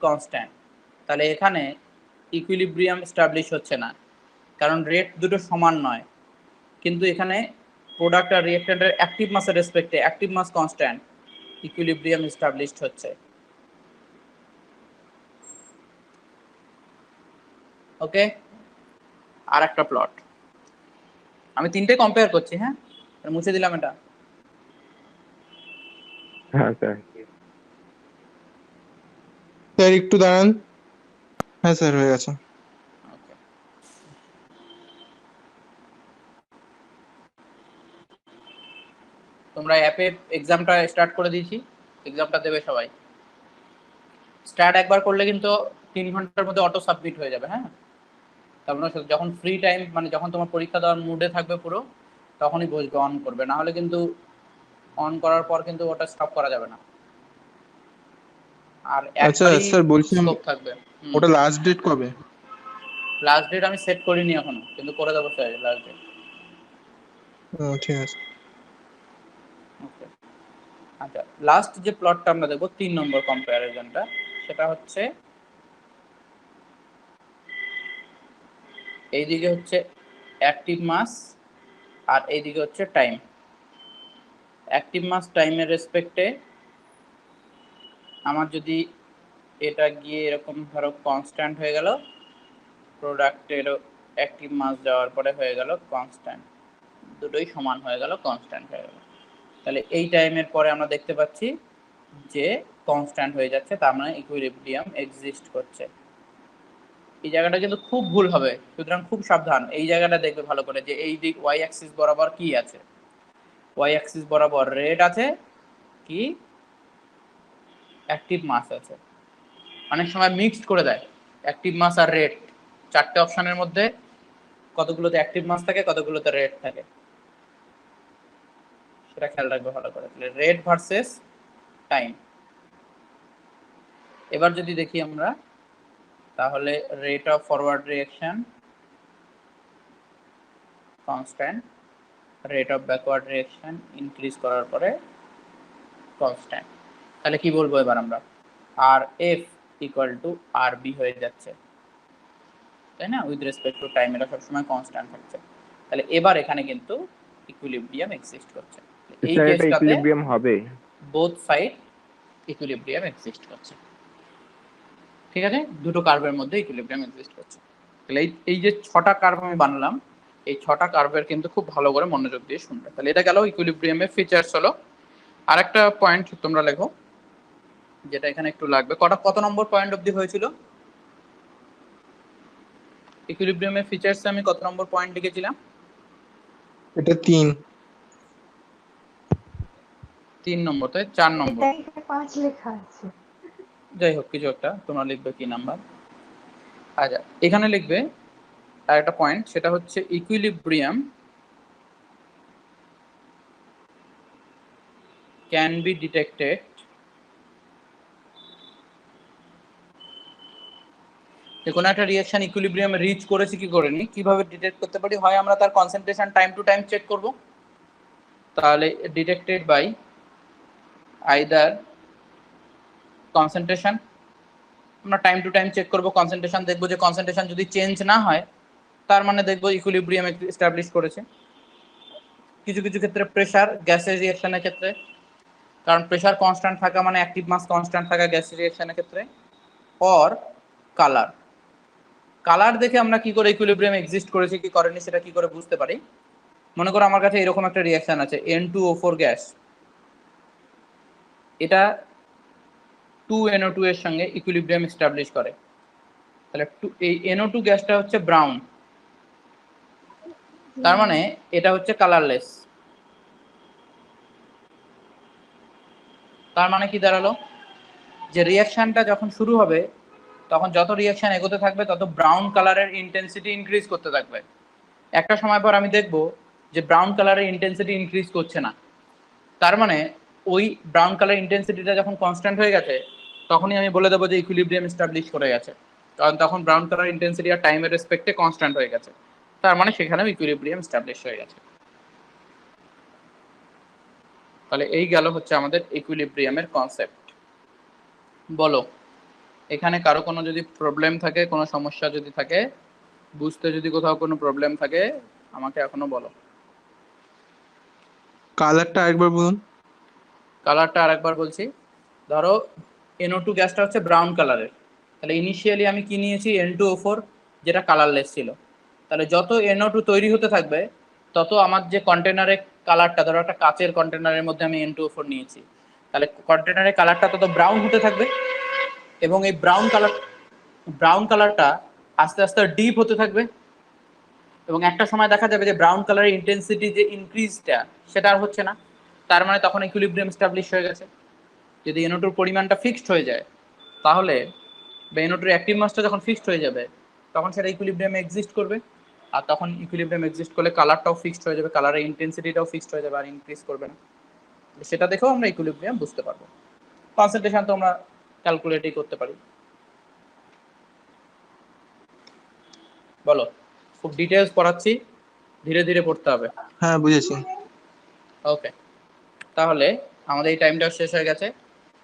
কনস্ট্যান্ট, তাহলে এখানে ইকুইলিব্রিয়াম এস্টাবলিশ হচ্ছে না, কারণ রেট দুটো সমান নয়। কিন্তু এখানে প্রোডাক্ট আর রিঅ্যাক্ট্যান্টের অ্যাক্টিভ মাসের রেসপেক্টে active mass constant, equilibrium established হচ্ছে। ওকে, আর একটা প্লট আমি তিনটে কম্পেয়ার করছি। হ্যাঁ, মুছে দিলাম এটা। হ্যাঁ স্যার। স্যার একটু দাঁড়ান। হ্যাঁ স্যার হয়ে গেছে। Okay. তোমরা অ্যাপে এক্সামটা স্টার্ট করে দিয়েছি, এক্সামটা দেবে সবাই। স্টার্ট একবার করলে কিন্তু 3 ঘন্টার মধ্যে অটো সাবমিট হয়ে যাবে। হ্যাঁ, তার মানে যখন ফ্রি টাইম, মানে যখন তোমার পরীক্ষা দেওয়ার মুডে থাকবে পুরো, তখনই বসবে, অন করবে, না হলে কিন্তু অন করার পর কিন্তু ওটা স্টপ করা যাবে না। আর আচ্ছা একবারই স্যার বলছিলাম স্কোপ থাকবে। ওটা লাস্ট ডেট কবে? লাস্ট ডেট আমি সেট করিনি এখনো, কিন্তু করে দেবো স্যার লাস্ট ডেট। ঠিক আছে। ওকে, আচ্ছা, লাস্ট যে প্লটটা আমরা দেখবো 3 নম্বর কম্প্যারিজনটা, সেটা হচ্ছে এইদিকে হচ্ছে অ্যাক্টিভ মাস আর এইদিকে হচ্ছে টাইম। অ্যাক্টিভ মাস টাইমের রেসপেক্টে আমার যদি এটা গিয়ে এরকম ধরো কনস্ট্যান্ট হয়ে গেল, প্রোডাক্টেরও অ্যাক্টিভ মাস যাওয়ার পরে হয়ে গেল কনস্ট্যান্ট, দুটোই সমান হয়ে গেল, কনস্ট্যান্ট হয়ে গেল। তাহলে এই টাইমের পরে আমরা দেখতে পাচ্ছি যে কনস্ট্যান্ট হয়ে যাচ্ছে, তার মানে ইকুইলিব্রিয়াম এক্সিস্ট করছে। এই জায়গাটা কিন্তু খুব ভুল হবে, সুতরাং খুব সাবধান। এই জায়গাটা দেখবে ভালো করে যে এই দিক ওয়াই অ্যাক্সিস বরাবর কি আছে। ওয়াই অ্যাক্সিস বরাবর রেট আছে কি অ্যাক্টিভ মাস আছে। অনেক সময় মিক্সড করে দেয় অ্যাক্টিভ মাস আর রেট, চারটে অপশনের মধ্যে কতগুলোতে অ্যাক্টিভ মাস থাকে, কতগুলোতে রেট থাকে, সেটা খেয়াল রাখবে ভালো করে। Rate versus time. এবার যদি দেখি আমরা, তাহলে rate of forward reaction constant, rate of backward reaction increase করার পরে কনস্ট্যান্ট। তাহলে কি বলবো এবার আমরা? R F equal to R B হয়ে যাচ্ছে, তাই না? উইথ রেসপেক্ট টু টাইম এটা সবসময় কনস্ট্যান্ট থাকছে। তাহলে এবার এখানে কিন্তু ইকুইলিব্রিয়াম এক্সিস্ট করছে। এই স্যার এটা কেসটাতে ইকুইলিব্রিয়াম হবে। বোথ সাইড ইকুইলিব্রিয়াম এক্সিস্ট করছে। ঠিক আছে, দুটো কার্ভের মধ্যে ইকুইলিব্রিয়াম এক্সিস্ট করছে। তাহলে এই যে 6টা কার্ভ আমি বানালাম, এই 6টা কার্ভের কিন্তু খুব ভালো করে মনোযোগ দিয়ে শুনবে। তাহলে এটা গেল ইকুইলিব্রিয়ামের ফিচার্স হলো। আরেকটা পয়েন্ট তোমরা লেখো, যেটা এখানে একটু লাগবে। কত নম্বর পয়েন্ট অবধি হয়েছিল? ইকুইলিব্রিয়ামের ফিচার্সে আমি কত নম্বর পয়েন্ট লিখেছিলাম? এটা 3 নম্বর, তাই 4 নম্বর, এটা 5 লেখা আছে। যাই হোক কিছু একটা, তোমরা লিখবে কি নাম্বার। আচ্ছা, এখানে লিখবে আর একটা পয়েন্ট, সেটা হচ্ছে ইকুইলিব্রিয়াম ক্যান বি ডিটেক্টেড যে কোনো একটা রিঅ্যাকশন ইকুইলিব্রিয়ামে রিচ করেছে কি করেনি কিভাবে ডিটেক্ট করতে পারি? হয় আমরা তার concentration time to time check করব, তাহলে ডিটেক্টেড বাই আইদার কনসেন্ট্রেশন, আমরা টাইম টু টাইম চেক করব, কনসেন্ট্রেশন দেখবো, যে কনসেন্ট্রেশন যদি চেঞ্জ না হয় তার মানে দেখবো ইকুইলিব্রিয়াম এস্টাবলিশ করেছে। কিছু কিছু ক্ষেত্রে প্রেসার, গ্যাসের রিঅ্যাকশনের ক্ষেত্রে, কারণ প্রেসার কনস্ট্যান্ট থাকা মানে অ্যাক্টিভ মাস কনস্ট্যান্ট থাকা গ্যাসের রিঅ্যাকশনের ক্ষেত্রে। অর কালার, কালার দেখে আমরা কি করে ইকুইলিব্রিয়াম এক্সিস্ট করেছে কি করেনি সেটা কি করে বুঝতে পারি? মনে করো আমার কাছে এরকম একটা রিঅ্যাকশন আছে, N2O4 গ্যাস, এটা 2NO2 এর সঙ্গে ইকুইলিব্রিয়াম এস্টাবলিশ করে। তাহলে এই NO2 গ্যাসটা হচ্ছে ব্রাউন, তার মানে এটা হচ্ছে কালারলেস। তার মানে কি দাঁড়ালো? যে রিঅ্যাকশনটা যখন শুরু হবে তখন যত রিঅ্যাকশন এগোতে থাকবে তত ব্রাউন কালারের ইন্টেন্সিটি ইনক্রিজ করতে থাকবে। একটা সময় পর আমি দেখবো যে ব্রাউন কালারের ইন্টেন্সিটি ইনক্রিজ করছে না, তার মানে ওই ব্রাউন কালার ইন্টেন্সিটিটা যখন কনস্ট্যান্ট হয়ে গেছে তখনই আমি বলে দেবো যে ইকুইলিব্রিয়াম এস্টাবলিশ করে গেছে, কারণ তখন ব্রাউন কালার ইন্টেন্সিটি আর টাইমের রেসপেক্টে কনস্ট্যান্ট হয়ে গেছে, তার মানে সেখানেও ইকুইলিব্রিয়াম এস্টাবলিশ হয়ে গেছে। তাহলে এই গেল হচ্ছে আমাদের ইকুইলিব্রিয়ামের কনসেপ্ট। বলো এখানে কারো কোনো যদি প্রবলেম থাকে, কোনো সমস্যা যদি থাকে, বুঝতে যদি কোথাও কোনো প্রবলেম থাকে আমাকে এখনো বলো। কালারটা আরেকবার বলুন। কালারটা আরেকবার বলছি, ধরো NO2 গ্যাসটা হচ্ছে ব্রাউন কালারের, তাহলে ইনিশিয়ালি আমি কি নিয়েছি? N2O4 যেটা কালারলেস ছিল। তাহলে যত NO2 তৈরি হতে থাকবে তত আমার যে কন্টেনারের কালারটা, ধরো একটা কাচের কন্টেনারের মধ্যে আমি N2O4 নিয়েছি, তাহলে কন্টেনারের কালারটা তত ব্রাউন হতে থাকবে এবং এই ব্রাউন কালারটা আস্তে আস্তে ডিপ হতে থাকবে এবং একটা সময় দেখা যাবে যে ব্রাউন কালারের ইন্টেন্সিটি যে ইনক্রিজটা সেটা আর হচ্ছে না, তার মানে তখন ইকুইলিব্রিয়াম এস্টাবলিশ হয়ে গেছে। যদি NO2 এর পরিমাণটা ফিক্সড হয়ে যায় তাহলে বা NO2 এর অ্যাক্টিভ মাসটা যখন ফিক্সড হয়ে যাবে তখন সেটা ইকুইলিব্রিয়ামে এক্সিস্ট করবে, আর তখন ইকুইলিব্রিয়াম এক্সিস্ট করলে কালারটাও ফিক্সড হয়ে যাবে, কালারের ইন্টেন্সিটিটাও ফিক্সড হয়ে যাবে আর ইনক্রিজ করবে না। সেটা দেখেও আমরা ইকুইলিব্রিয়াম বুঝতে পারবো। কনসেন্ট্রেশন তো আমরা ক্যালকুলেটই করতে পারি। বলো, খুব ডিটেইলস পড়াচ্ছি, ধীরে ধীরে পড়তে হবে। হ্যাঁ বুঝেছি। ওকে, তাহলে আমাদের এই টাইমটা শেষ হয়ে গেছে,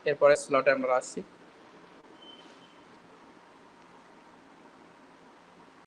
এরপরে স্লটে আমরা আসছি।